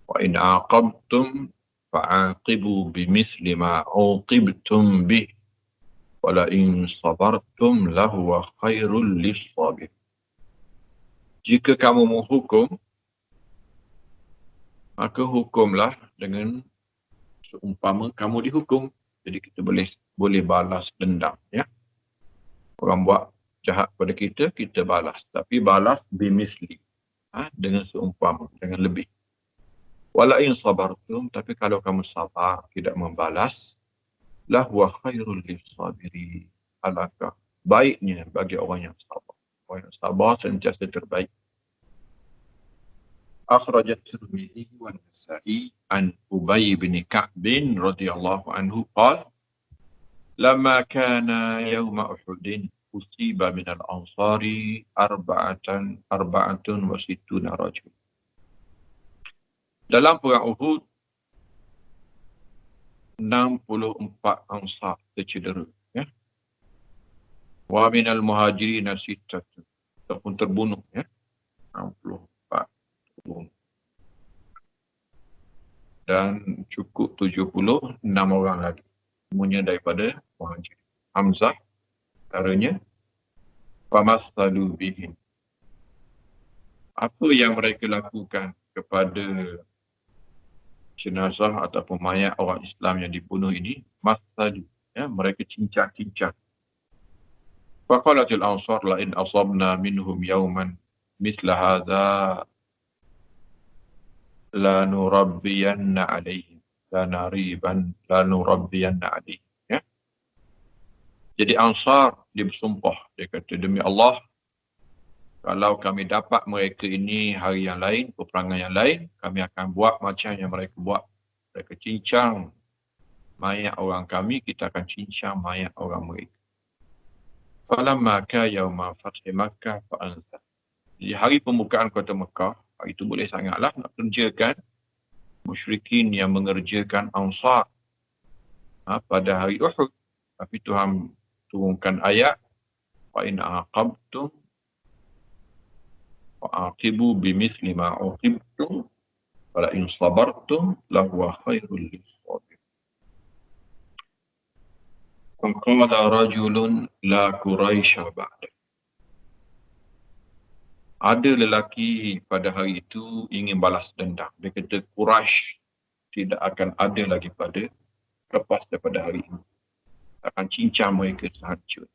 Wa in aqabtum fa'aqibu bimithli ma uqibtum bih wa la in sabartum lahuwa khairul lis-sabirin. Jika kamu menghukum, maka hukumlah dengan seumpama kamu dihukum. Jadi kita boleh balas dendam. Ya. Orang buat jahat pada kita, kita balas. Tapi balas bimisli. Dengan seumpama, dengan lebih. Wala in sabartum, tapi kalau kamu sabar, tidak membalas, lahwa khairul lisabiri. Alangkah baiknya bagi orang yang sabar. Orang yang sabar sentiasa terbaik. Akhrajat Tirmidzi wa Nasa'i an Ubay bin Ka'b radhiyallahu anhu qala lamma kana yawma Uhud usiba min al-ansari arba'atun wa sittuna rajul. Dalam perang Uhud 64 ansar tercedera, ya. Wa min al-muhajirin sittatu, ataupun terbunuh, ya. 64 terbunuh. Dan cukup 76 orang lagi. Semuanya daripada muhajirin. Hamzah antaranya. Famassalu bihim. Apa yang mereka lakukan kepada jenazah ataupun mayat orang Islam yang dibunuh ini, massalu, ya, mereka cincang-cincang. Faqalatil ansar la in asabna minhum yawman mithla hadha la nurabbiyanna alaihim la nurabbiyanna alaihim, ya. Jadi Ansar dia bersumpah, dia kata, demi Allah, kalau kami dapat mereka ini hari yang lain, peperangan yang lain, kami akan buat macam yang mereka buat. Mereka cincang mayat orang kami, kita akan cincang mayat orang mereka. Falamma ka yauma fathi Makkah fa'ansa. Di hari pembukaan kota Mekah, hari itu boleh sangatlah nak kerjakan musyrikin yang mengerjakan Ansar pada hari Uhud. Tapi Tuhan turunkan ayat fa in aqabtum fa'aqibu bimithli ma uqibtum wala in sabartum lahuwa khairul lisabirin. Qala rajulun la quraisha ba'da. Ada lelaki pada hari itu ingin balas dendam. Dia kata Quraisy tidak akan ada lagi pada lepas daripada hari ini. Akan cincang mereka sahaja.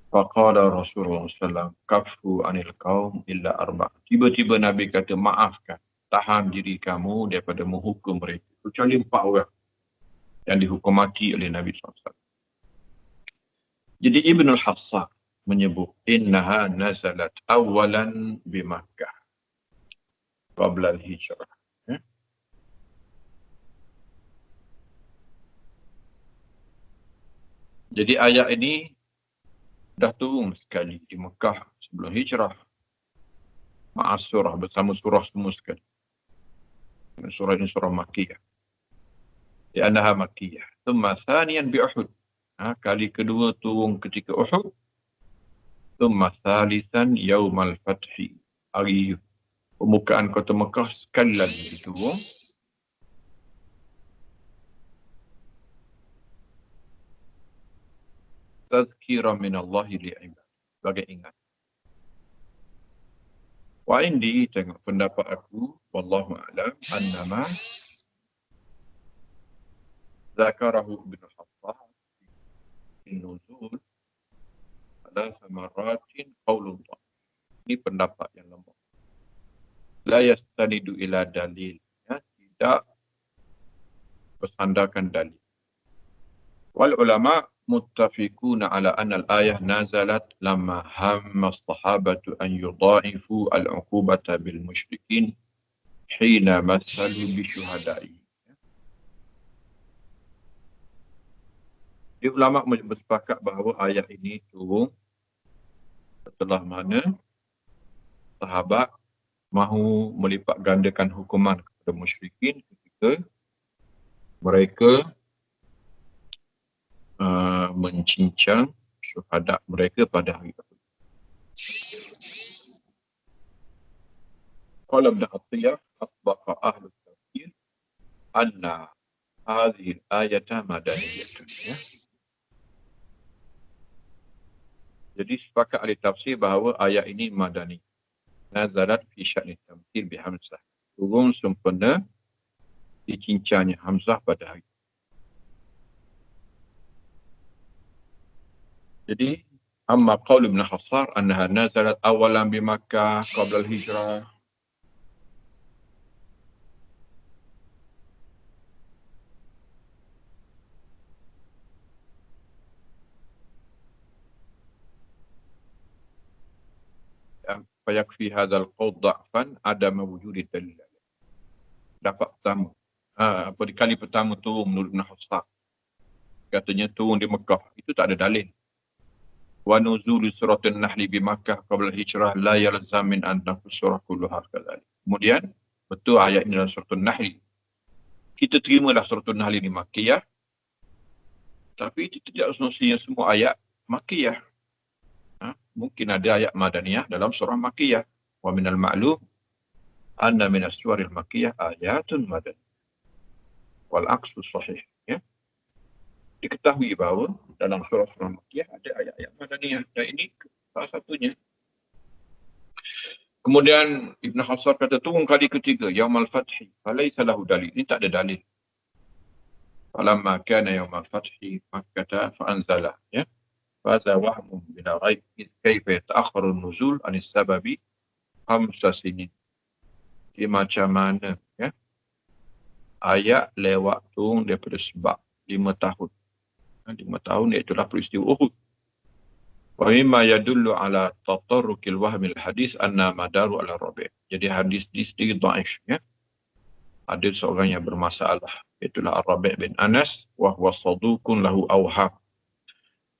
Faqala Rasulullah SAW kafu anil qaum illa arba'. Tiba-tiba Nabi kata maafkan, tahan diri kamu daripada menghukum mereka. Kecuali 4 orang yang dihukum mati oleh Nabi SAW. Jadi Ibn al-Hassar menyebut innaha nazalat awalan bi Makkah qabla al-hijrah. Jadi ayat ini dah turun sekali di Mekah sebelum hijrah. Ma'as surah, bersama surah semua sekali. Surah ini surah Makkiyah. Li'annaha Makkiyah. Thumma thaniyan bi Uhud. Kali kedua turun ketika Uhud. Thumma thalithan yaumal fathi. Hari pembukaan kota Mekah sekali lagi diturun. Tazkira minallahi li'ibad. Sebagai ingat. Wa indi, tengok pendapat aku, wallahu a'lam, annama zakarahu Ibn Hassar nuzul adalah samaratin qaulullah. Ini pendapat yang lemah. La yastanidu ila dalil. Ya, tidak bersandarkan dalil. Wal ulama muttafiquna ala anna al-ayah nazalat lamma hamma as-sahabatu an yudha'ifu al-'uqubata bil musyrikin hina masalu bi syuhada'i. Ulama bersepakat bahawa ayat ini turun setelah mana sahabat mahu melipat gandakan hukuman kepada musyrikin ketika mereka mencincang syuhada mereka pada hari itu. Qala Ibn Atiyah asbaqa ahlu tafsir anna hadhihi al-ayata madaniyatun. Ya. Jadi sepakat ahli tafsir bahawa ayat ini madani. Nazalat fi sya'ni tamthil bi Hamzah. Turun sempena dicincangnya Hamzah pada hari. Jadi amma qaul Ibn Hassar annaha nazalat awalan bi Makkah qabla al-hijrah. Fayakfi hadzal qaul dha'fan adama wujudi dalil. Dapat pertama. Apa di kali pertama turun menurut Ibn Hassar. Katanya turun di Mekah. Itu tak ada dalil. Wa nuzulu suratul Nahl bi Makkah qabla al-hijrah la yalzam min an takun surah kulluha kadzalik. Kemudian betul ayat ini dalam suratul Nahl. Kita terimalah suratul Nahl ini Makkiyah, tapi itu tidak semestinya semua ayat Makkiyah. Mungkin ada ayat Madaniyah dalam surah Makkiyah. Wa minal ma'lum anna minas suwaril Makkiyah ayatun Madaniyah. Wal aqsu sahih. Ya. Diketahui bahawa dalam surah-surah Makkiyah ada ayat-ayat Madaniyah. Dan ini salah satunya. Kemudian Ibn Hassar kata turun kali ketiga, Yaumal Fathi. Falaysa lahu dalil. Ini tak ada dalil. Falamma kana Yaumal Fathi Makkata fa'anzalah. Ya. Faza wahmum bila ghaib. Kaifa yata'akharu nuzul anis sababi 5 sinin. Jadi macam mana ya? Ayat lewat turun daripada sebab 5 tahun. 5 tahun iaitulah peristiwa Uhud. Wa mimma yadullu ala tatarrukil wahmil hadis anna madaru ala rabi'. Jadi hadis ini sedikit dhaif ya. Ada seorang yang bermasalah, itulah Ar-Rabi' bin Anas wa huwa saduqun lahu awham.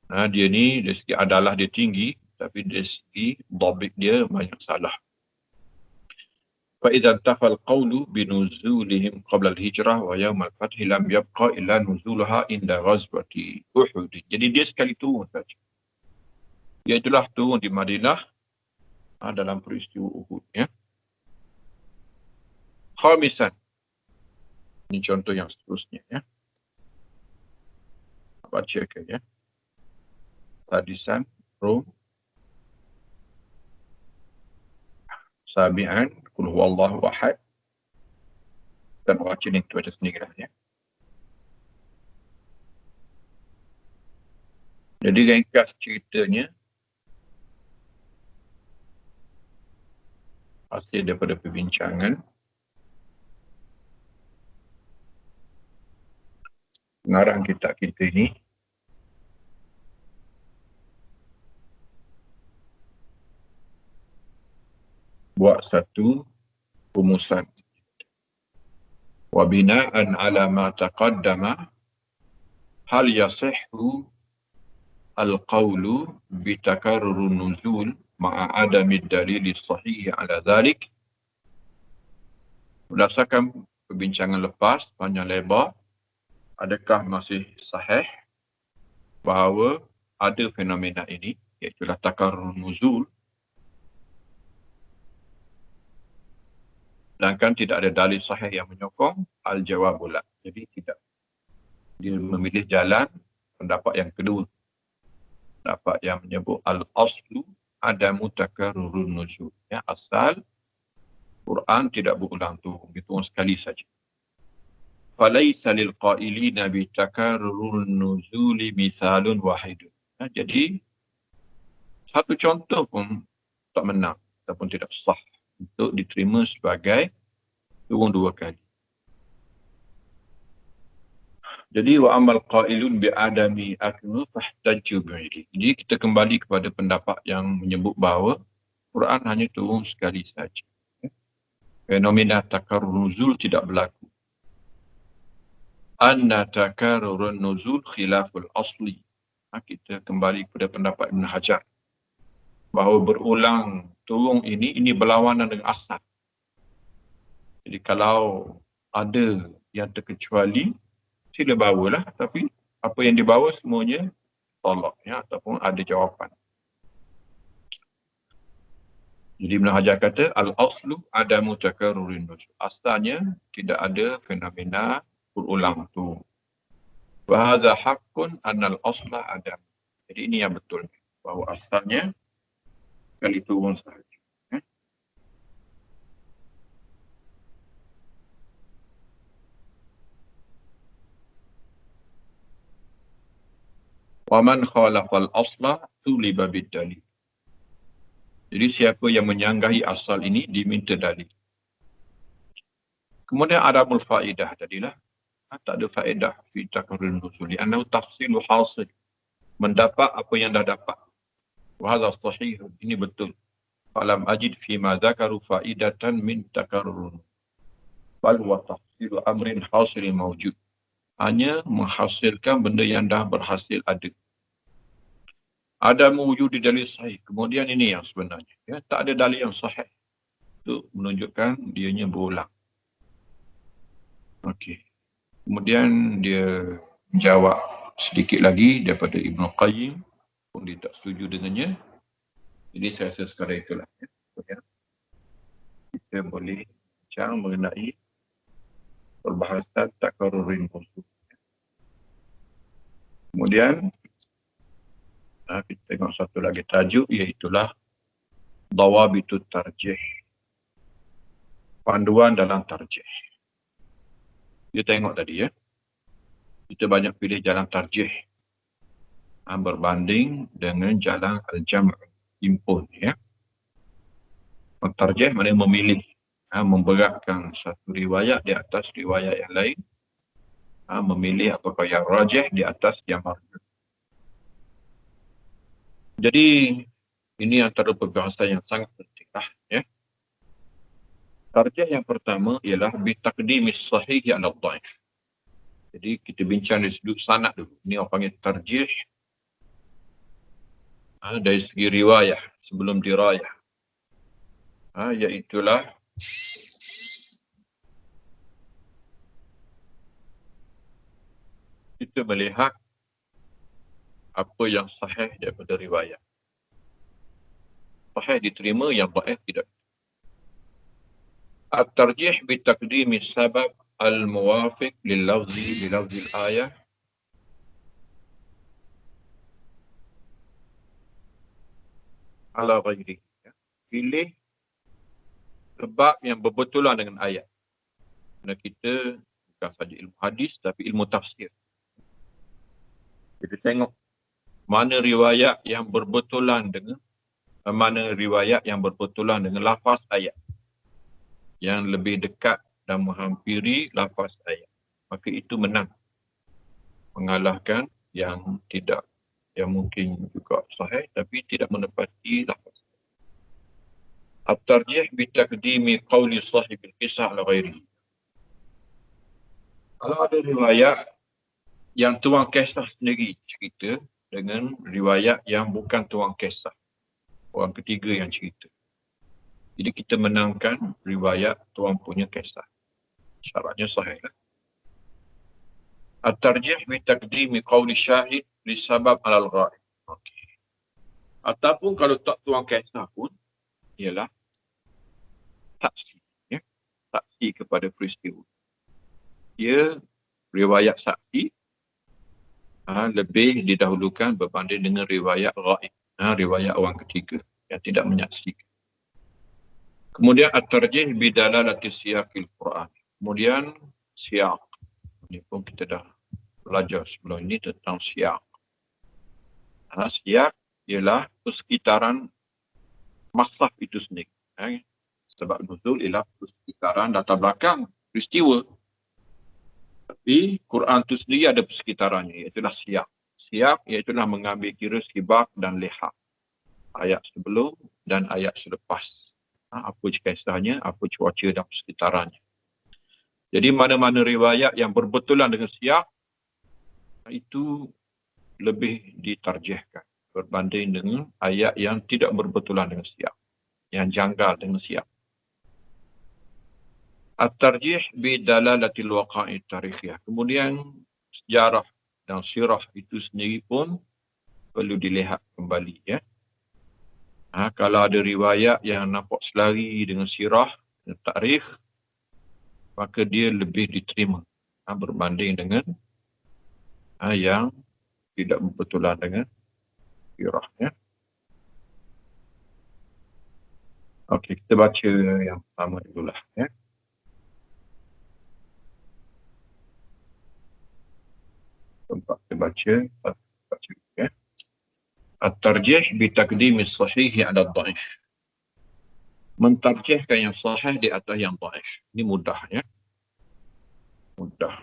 Dia ni dari segi adalah dia tinggi, tapi dari segi dhabit dia banyak salah. Fa idza tafal qawlu binuzulihim qabla al-hijrah wa yawm al-fath lam yabqa illa nuzulaha inda ghazwati Uhud. Jadi dia sekali turun saja. Iaitulah turun di Madinah dalam peristiwa Uhud ya. Khamisan. Ini contoh yang seterusnya ya. Bacakan ya. Hadisan Rum. Sabi'an qul huwallahu ahad. Dan baca ni tu sendiri lah ya. Jadi ringkas ceritanya hasil daripada perbincangan pengarang kitab kita ini buat satu rumusan. Wa bina'an ala ma taqaddama hal yasihhu al-qawlu bitakarrurun nuzul ma'a adami dalili sahih ala dhalik. Berdasarkan perbincangan lepas panjang lebar, adakah masih sahih bahawa ada fenomena ini, iaitu takarrur nuzul, sedangkan tidak ada dalil sahih yang menyokong? Al-jawab la. Jadi tidak. Dia memilih jalan pendapat yang kedua. Pendapat yang menyebut al-aslu adamu takarrurun nuzul. Ya, asal Quran tidak berulang turun. Diturun sekali saja. Falaysa lil qailina bi takarrurun nuzuli mithalun wahidun. Jadi satu contoh pun tak menang ataupun tidak sah untuk diterima sebagai turun 2 kali. Jadi wa amal qailun bi adami aknu fahtaju bihi. Jadi kita kembali kepada pendapat yang menyebut bahawa Quran hanya turun sekali saja. Fenomena takarrur nuzul tidak berlaku. Anna takarrurun nuzul khilaful asli. Kita kembali kepada pendapat Ibn Hajar bahawa berulang turun ini berlawanan dengan asal. Jadi kalau ada yang terkecuali, sila bawalah, tapi apa yang dibawa semuanya tolak ya, ataupun ada jawapan. Jadi Ibn Hajar kata al-aslu adamu takarrurin nuzul. Asalnya tidak ada fenomena berulang tu. Wa hadza haqqun annal asla adam. Jadi ini yang betul bahawa asalnya kali turun sahaja. Waman khalafal asla tuliba bid-dalil. Jadi siapa yang menyanggahi asal ini diminta dalil. Kemudian adamul faedah tadilah. Tak ada faedah fi takarrur nusul. Li'annahu tafsilu hasil. Mendapat apa yang dah dapat. Wa hadha sahih. Ini betul. Falam ajid fi ma dzakaru faidatan min takarrur. Bal wa tafsilu amrin hasilin mawjud. Hanya menghasilkan benda yang dah berhasil ada. Ada mewujud di dalil sahih. Kemudian ini yang sebenarnya. Ya, tak ada dalil yang sahih. Itu menunjukkan dianya berulang. Okey. Kemudian dia jawab sedikit lagi daripada Ibn Qayyim. Pun dia tak setuju dengannya. Jadi saya rasa sekadar itulah. Ya. Kita boleh bincang mengenai perbahasan takarrurin usul. Kemudian kita tengok satu lagi tajuk, iaitulah dawabitut tarjih. Panduan dalam tarjih. Kita tengok tadi ya. Kita banyak pilih jalan tarjih. Berbanding dengan jalan al-jam' impun ya. Tarjih maknanya memilih. Memberatkan satu riwayat di atas riwayat yang lain. Memilih apakah yang rajih di atas yang marjuh. Jadi ini antara perbahasan yang sangat penting lah ya. Tarjih yang pertama ialah bitaqdimis sahih ala dhaif. Jadi kita bincang dari sudut sanad dulu. Ini orang panggil tarjih dari segi riwayah sebelum dirayah. Iaitulah kita melihat apa yang sahih daripada riwayat. Sahih diterima, yang dhaif tidak. At-tarjih bitaqdimi sabab al-muwafiq lil-lafzi al-ayah ala ghairi. Pilih sebab yang berbetulan dengan ayat. Kerana kita bukan saja ilmu hadis tapi ilmu tafsir. Kita tengok mana riwayat yang berbetulan dengan lafaz ayat yang lebih dekat dan menghampiri lafaz ayat. Maka itu menang mengalahkan yang tidak, yang mungkin juga sahih tapi tidak menepati lafaz. At-tarjih bitaqdimi qawli sahibil qisah ala ghairi. Kalau ada riwayat yang tuang kisah sendiri cerita dengan riwayat yang bukan tuang kisah, orang ketiga yang cerita, jadi kita menangkan riwayat tuang punya kisah. Syaratnya sahih lah. At-tarjih bitaqdimi qawli syahid li sabab alal ghaib. Okey. Ataupun kalau tak tuang kisah pun ialah saksi, ya. Saksi kepada peristiwa. Dia riwayat saksi lebih didahulukan berbanding dengan riwayat ghaib, riwayat orang ketiga yang tidak menyaksikan. Kemudian at-tarjih bidalalati siyaqil Quran. Kemudian siyaq. Ini pun kita dah belajar sebelum ini tentang siyaq. Siyaq ialah persekitaran maslah itu sendiri. Sebab nuzul ialah persekitaran latar belakang peristiwa. Tapi Quran itu sendiri ada persekitarannya, iaitulah siyaq. Siyaq iaitulah mengambil kira sibak dan lihaq. Ayat sebelum dan ayat selepas. Apa kisahnya, apa cuaca dan persekitarannya. Jadi mana-mana riwayat yang berbetulan dengan siyaq, itu lebih ditarjihkan berbanding dengan ayat yang tidak berbetulan dengan siyaq, yang janggal dengan siyaq. At-tarjih bidalalatil waqa'i tarikhiyah. Kemudian sejarah dan sirah itu sendiri pun perlu dilihat kembali ya. Kalau ada riwayat yang nampak selari dengan sirah dan tarikh, maka dia lebih diterima berbanding dengan yang tidak berbetulan dengan sirah ya. Okey, kita baca yang pertama dululah ya. Tempat kita baca ya. At-tarjih bitaqdim as-sahih 'ala ad-dha'if. Mentarjihkan yang sahih di atas yang dhaif. Ini mudah ya. Mudah.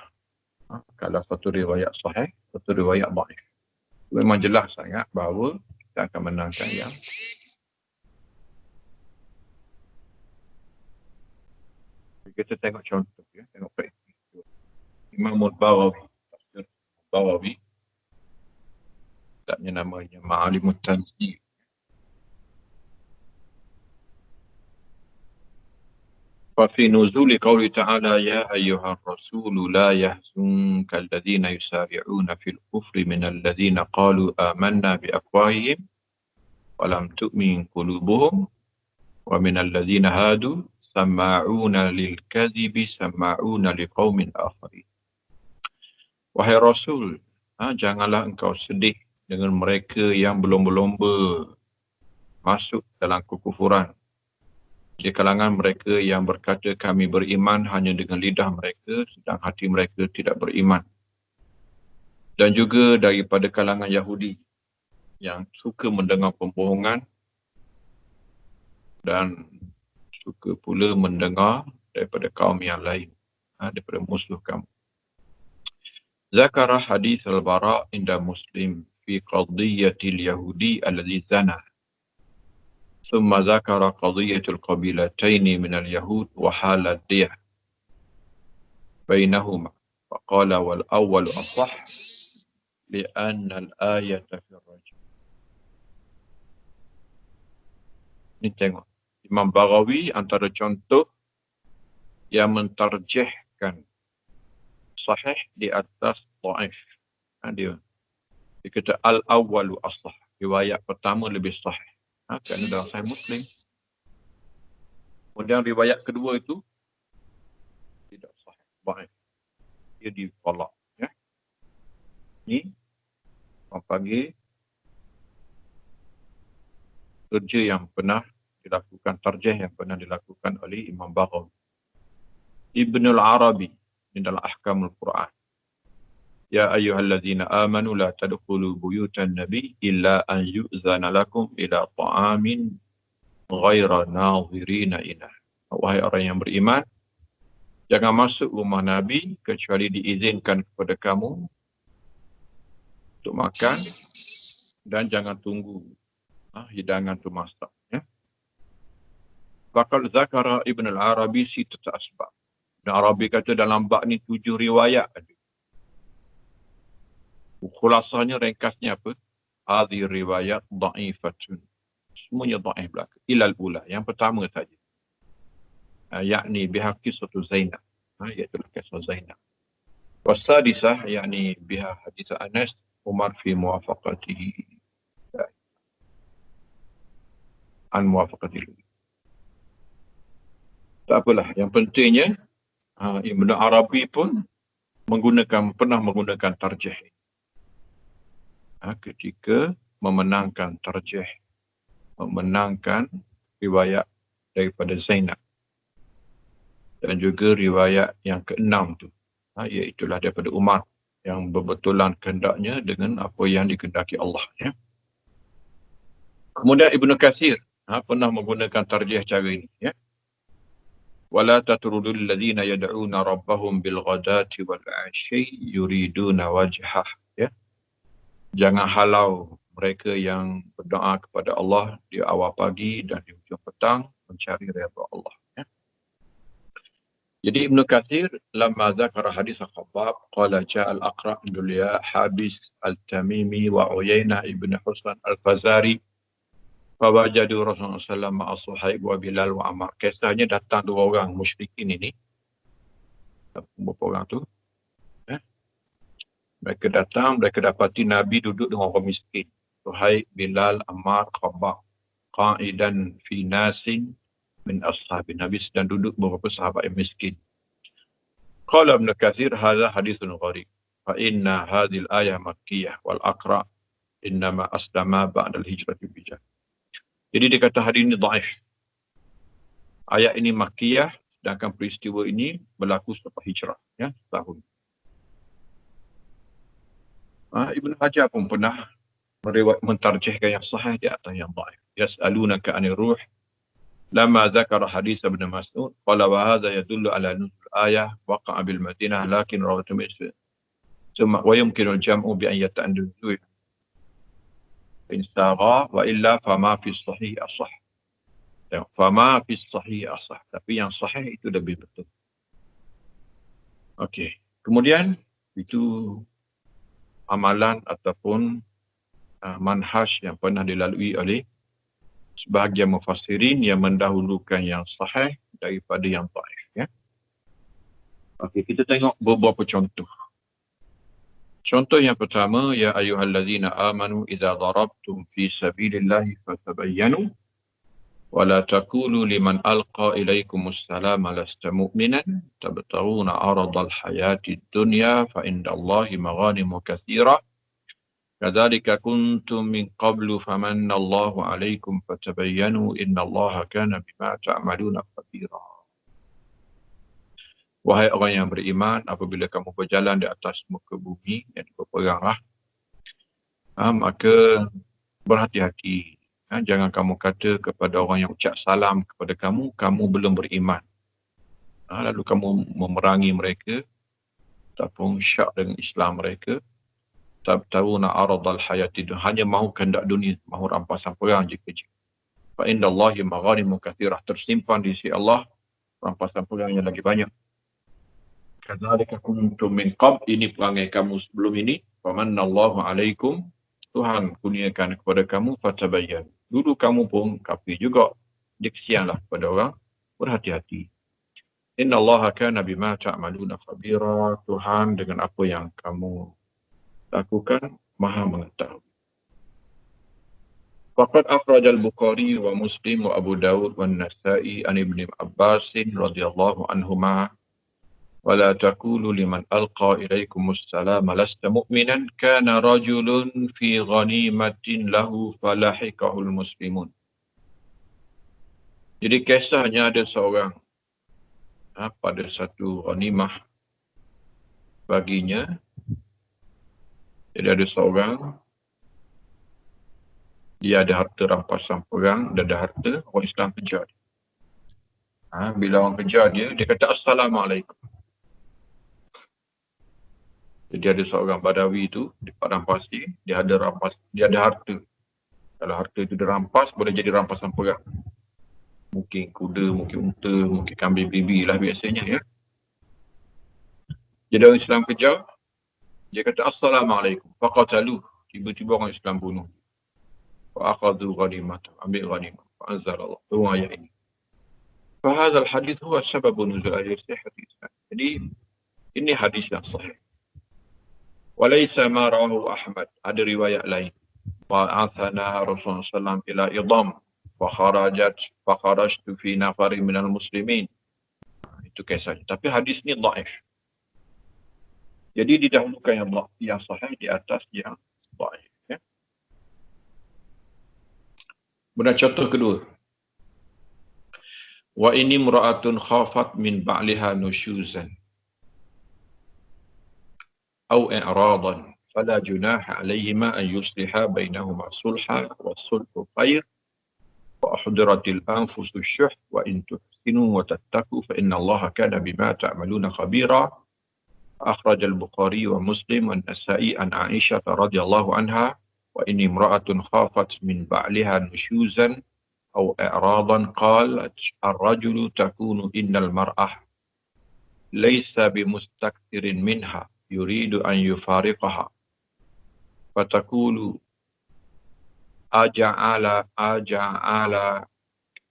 Kalau satu riwayat sahih, satu riwayat dhaif. Memang jelas sangat bahawa kita akan menangkan yang kita tengok contoh ya, tengok baik. Imam Al-Bawawi, tafsir Al-Bawawi, taknya namanya Ma'alimut Tanzil. ففي نزول قوله تعالى يا أيها الرسول لا يحزنك الذين يسارعون في الكفر من الذين قالوا آمنا بأفواههم ولم تؤمن قلوبهم ومن الذين هادوا سماعون للكذب سماعون لقوم آخرين. Wahai Rasul, janganlah engkau sedih dengan mereka yang berlomba-lomba masuk dalam kekufuran. Di kalangan mereka yang berkata kami beriman hanya dengan lidah mereka sedang hati mereka tidak beriman. Dan juga daripada kalangan Yahudi yang suka mendengar pembohongan dan suka pula mendengar daripada kaum yang lain, daripada musuh kamu. Zakara hadis al-Bara' inda Muslim fi qadiyatil Yahudi alladhi zana. ثم ذكر قضية القبيلتين من اليهود وحال الدية بينهما فقال والأول أصح لأن الآية في الرجل. Ini tengok. Imam Baghawi antara contoh yang mentarjihkan sahih di atas dhaif. Dia kata al-awwalu asah. Riwayat pertama lebih sahih. Kerana dalam Sahih Muslim. Kemudian riwayat kedua itu tidak sahih. Dhaif. Dia ditolak. Ya. Ini orang panggil kerja yang pernah dilakukan, tarjih yang pernah dilakukan oleh Imam Baghawi. Ibn al-Arabi dalam Ahkamul Quran. Ya ayyuhalladzina amanu la tadkhulu buyutan nabi illa an yu'zana lakum ila ta'amin ghaira nadhirina inah. Wahai orang yang beriman, jangan masuk rumah Nabi kecuali diizinkan kepada kamu untuk makan dan jangan tunggu hidangan itu masak. Ya. Bakal zakara Ibn al-Arabi sitat asbab. Ibn Arabi kata dalam bab ni 7 riwayat ada. Khulasanya, ringkasnya apa? Hadhi riwayat dha'ifatun. Semuanya dhaif belaka. Ilal ula. Yang pertama saja. Yakni biha qisatu Zainab. Iaitu kisah Zainab. Wasadisah yakni biha hadis Anas Umar fi muwafaqatihi. An muwafaqatihi. Tak apalah. Yang pentingnya Ibn Arabi pun pernah menggunakan tarjih. Ketika memenangkan tarjih, memenangkan riwayat daripada Zainab. Dan juga riwayat yang keenam tu, iaitulah daripada Umar yang berbetulan kehendaknya dengan apa yang dikehendaki Allah. Ya. Kemudian Ibnu Katsir pernah menggunakan tarjih cara ini. Ya. وَلَا تَطْرُدُوا الَّذِينَ يَدْعُونَ رَبَّهُمْ بِالْغَدَاةِ وَالْعَشِيِّ يُرِيدُونَ وَجْهَهُ. Ya. Jangan halau mereka yang berdoa kepada Allah di awal pagi dan di hujung petang mencari redha Allah. Ya. Jadi Ibn Katsir lama zakara hadis Khabbab qala ja'a al-Aqra' Dulya Habis al-Tamimi wa Uyainah ibn Husn al-Fazari fawajadu Rasulullah sallallahu ma'a Suhaib wa Bilal wa Ammar. Kisahnya datang 2 orang musyrikin ini. Berapa orang tu? Mereka datang, mereka dapati Nabi duduk dengan orang miskin. Suhaib, Bilal, Ammar, Khabbab. Qa'idan fi nasin min ashabi. Nabi sedang duduk beberapa sahabat yang miskin. Qala Ibn Katsir hadha hadithun gharib. Fa inna hadhil ayah makkiyah wal Aqra' innama aslama ba'da al-hijrati bijah. Jadi dia kata hadis ini dhaif. Ayat ini makkiyah, sedangkan peristiwa ini berlaku selepas hijrah. Ya, setahun. Ibn Hajar pun pernah mentarjihkan yang sahih di atas yang dhaif. Yas'alunaka 'anil ruh lama dzakara hadis Ibn Mas'ud qala wa hadha yadullu ala nuzul ayah waqa'a bil Madinah lakin rawatu Muslim. Thumma wa yumkinu al-jam'u bi an yata'addu in saqa wa illa fama fi sahih asah. Fama fi sahih asah. Tapi yang sahih itu lebih betul. Okey. Kemudian itu amalan ataupun manhaj yang pernah dilalui oleh sebahagian mufassirin yang mendahulukan yang sahih daripada yang dhaif, ya. Okey, kita tengok beberapa contoh. Contoh yang pertama, ya ayyuhallazina amanu idza darabtum fi sabilillahi fatabayyanu wa la taqulu liman alqa ilaikumus salama lasta mu'minan tabtaguna aradal hayatid dunya fa indallahi maghanimu katsira kadzalika kuntum min qablu famanna Allahu 'alaikum fatabayyanu innallaha kana bima ta'maluna khabira. Wahai orang yang beriman, apabila kamu berjalan di atas muka bumi yang berperanglah, maka berhati-hati. Jangan kamu kata kepada orang yang ucap salam kepada kamu, kamu belum beriman. Lalu kamu memerangi mereka, ataupun syak dengan Islam mereka, tabtawuna aradal hayati dunia, hanya mahu kehendak dunia, mahu rampasan perang jika-jika. Fa indallahi maghanimu katsirah, tersimpan di sisi Allah rampasan perang yang lagi banyak. Kadzalika kuntum min qabl, ini perangai kamu sebelum ini. Famanallahu alaikum, Tuhan kurniakan kepada kamu, fatabayyan. Dulu kamu pun kafir juga, diksianlah kepada orang, berhati-hati. Innallaha kana bima ta'maluna khabira, Tuhan dengan apa yang kamu lakukan maha mengetahui. Faqad akhraj al-Bukhari wa Muslim wa Abu Dawud wa Nasa'i an Ibn Abbas radhiyallahu anhuma ولا تقولوا لمن ألقى إليكم السلام لست مؤمنا كان رجل في غنيمة له فلاحقه المسلمون. Jadi kisahnya ada seorang pada satu ghanimah baginya. Jadi ada seorang, dia ada harta rampasan perang, dia ada harta, orang Islam kejar. Bila orang kejar dia kata Assalamualaikum. Jadi ada seorang Badawi itu di padang pasir, dia ada harta. Kalau harta itu dirampas, boleh jadi rampasan perang. Mungkin kuda, mungkin unta, mungkin kambing bibi lah biasanya, ya. Jadi orang Islam kejar, dia kata Assalamualaikum. Faqataluh, tiba-tiba orang Islam bunuh. Wa akhadhu ghanimah, ambil ghanimah. Fa'anzalallah. Turun ayat ini. Fahadzal hadis huwa sababu nuzul ayat hadis. Jadi ini hadis yang sahih. Walaysa ma rawahu Ahmad, ada riwayat lain. Wa'athana Rasulullah SAW ila idam fakharajtu fi nafari minal muslimin. Itu kisahnya. Tapi hadis ni dhaif. Jadi didahulukan yang sahih di atas yang dhaif. Ya. Kemudian contoh kedua. Wa ini mura'atun khafat min ba'liha nusyuzan أو إعراضا فلا جناح عليهما أن يصلحا بينهما صلحا والصلح خير وأحضرت الأنفس الشح وإن تحسنوا وتتقوا فإن الله كان بما تعملون خبيرا. أخرج البخاري ومسلم والنسائي عن عائشة رضي الله عنها وإن امرأة خافت من بعلها نشوزا أو إعراضا قالت الرجل تكون إن المرأة ليس بمستكثر منها يريد أن يفارقها فتقول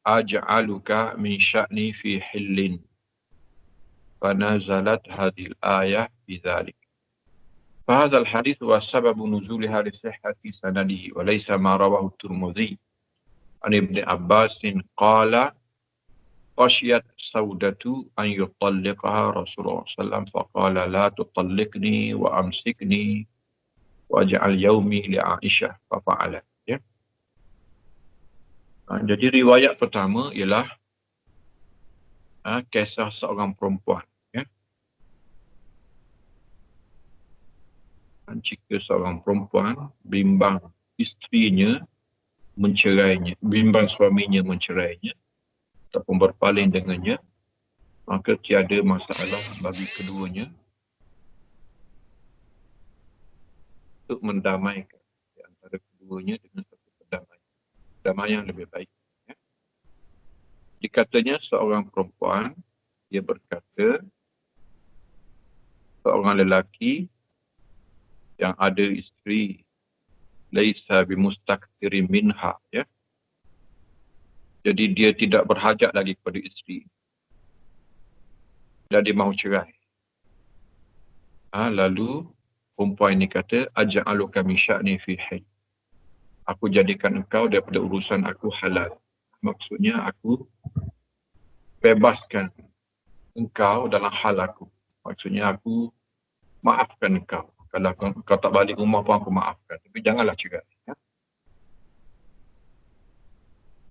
أجعلك من شأني في حل فنزلت هذه الآية بذلك. فهذا الحديث هو سبب نزولها لصحة سنده وليس ما رواه الترمذي عن ابن عباس قال خشيت سودة أن يطلقها رسول الله صلى الله عليه وسلم فقال لا تطلقني وأمسكني waj'al yaumi li Aisyah fa'alat, ya. Jadi riwayat pertama ialah kisah seorang perempuan, ya. Jika seorang perempuan bimbang isterinya mencerainya, bimbang suaminya mencerainya ataupun berpaling dengannya, maka tiada masalah bagi keduanya untuk mendamaikan di antara keduanya dengan satu perdamaian lebih baik. Ya. Dikatanya seorang perempuan, dia berkata, seorang lelaki yang ada isteri, laisa bimustaktirin minha, ya. Jadi dia tidak berhajat lagi kepada isteri. Dan dia mahu cerai. Lalu perempuan ini kata, aja'aluka min sya'ni fi hayy. Aku jadikan engkau daripada urusan aku halal. Maksudnya aku bebaskan engkau dalam hal aku. Maksudnya aku maafkan engkau. Kalau kau tak balik rumah pun aku maafkan. Tapi janganlah cerai. Ya.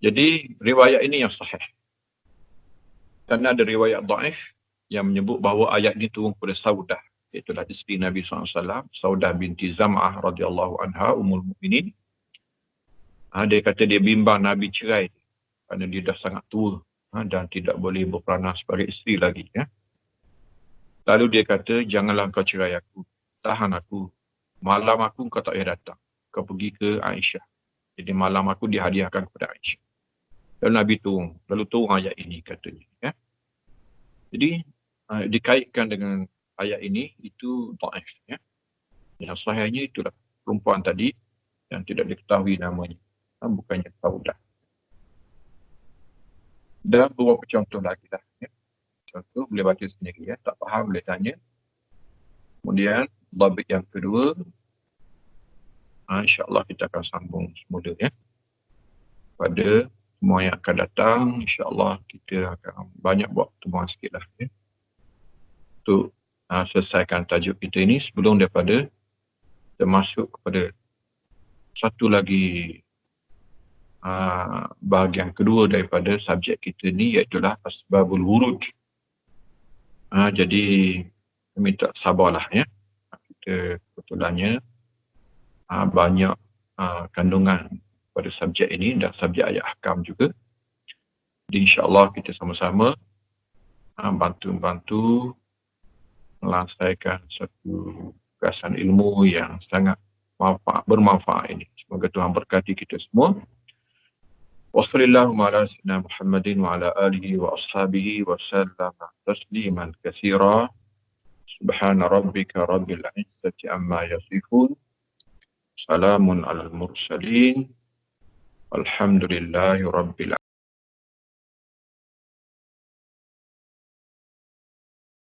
Jadi riwayat ini yang sahih. Kerana ada riwayat dhaif yang menyebut bahawa ayat ini turun kepada Saudah. Itulah isteri Nabi SAW, Saudah binti Zam'ah radhiyallahu anha, Ummul Mukminin. Dia kata dia bimbang Nabi cerai kerana dia dah sangat tua dan tidak boleh berperanan sebagai isteri lagi. Ya. Lalu dia kata, janganlah kau cerai aku, tahan aku. Malam aku kau tak payah datang. Kau pergi ke Aisyah. Jadi malam aku dihadiahkan kepada Aisyah. Lalu Nabi turun ayat ini katanya. Ya. Jadi dikaitkan dengan ayat ini, itu dhaif. Ya. Yang sahihnya itulah perempuan tadi yang tidak diketahui namanya. Bukannya Saudah. Dan beberapa contoh lagi lah. Ya. Contoh boleh baca sendiri. Ya. Tak faham boleh tanya. Kemudian dhabit yang kedua, insyaAllah kita akan sambung semula. Ya. Pada semua yang akan datang, insyaAllah kita akan banyak buat pertemuan sikit lah. Ya. Untuk selesaikan tajuk kita ini sebelum daripada kita masuk kepada satu lagi bahagian kedua daripada subjek kita ni, iaitulah asbabul wurud. Jadi minta sabarlah ya. Kita kebetulannya banyak kandungan pada subjek ini dan subjek ayat ahkam juga. Jadi insyaAllah kita sama-sama bantu-bantu melantaikan satu gagasan ilmu yang sangat bermanfaat ini. Semoga Tuhan berkati kita semua. Wassallallahu ala sayyidina Muhammadin wa ala alihi wa ashabihi wa sallam tasliman katsira. Subhana rabbika rabbil izzati amma yasifun. Salamun alal mursalin. Alhamdulillahi rabbil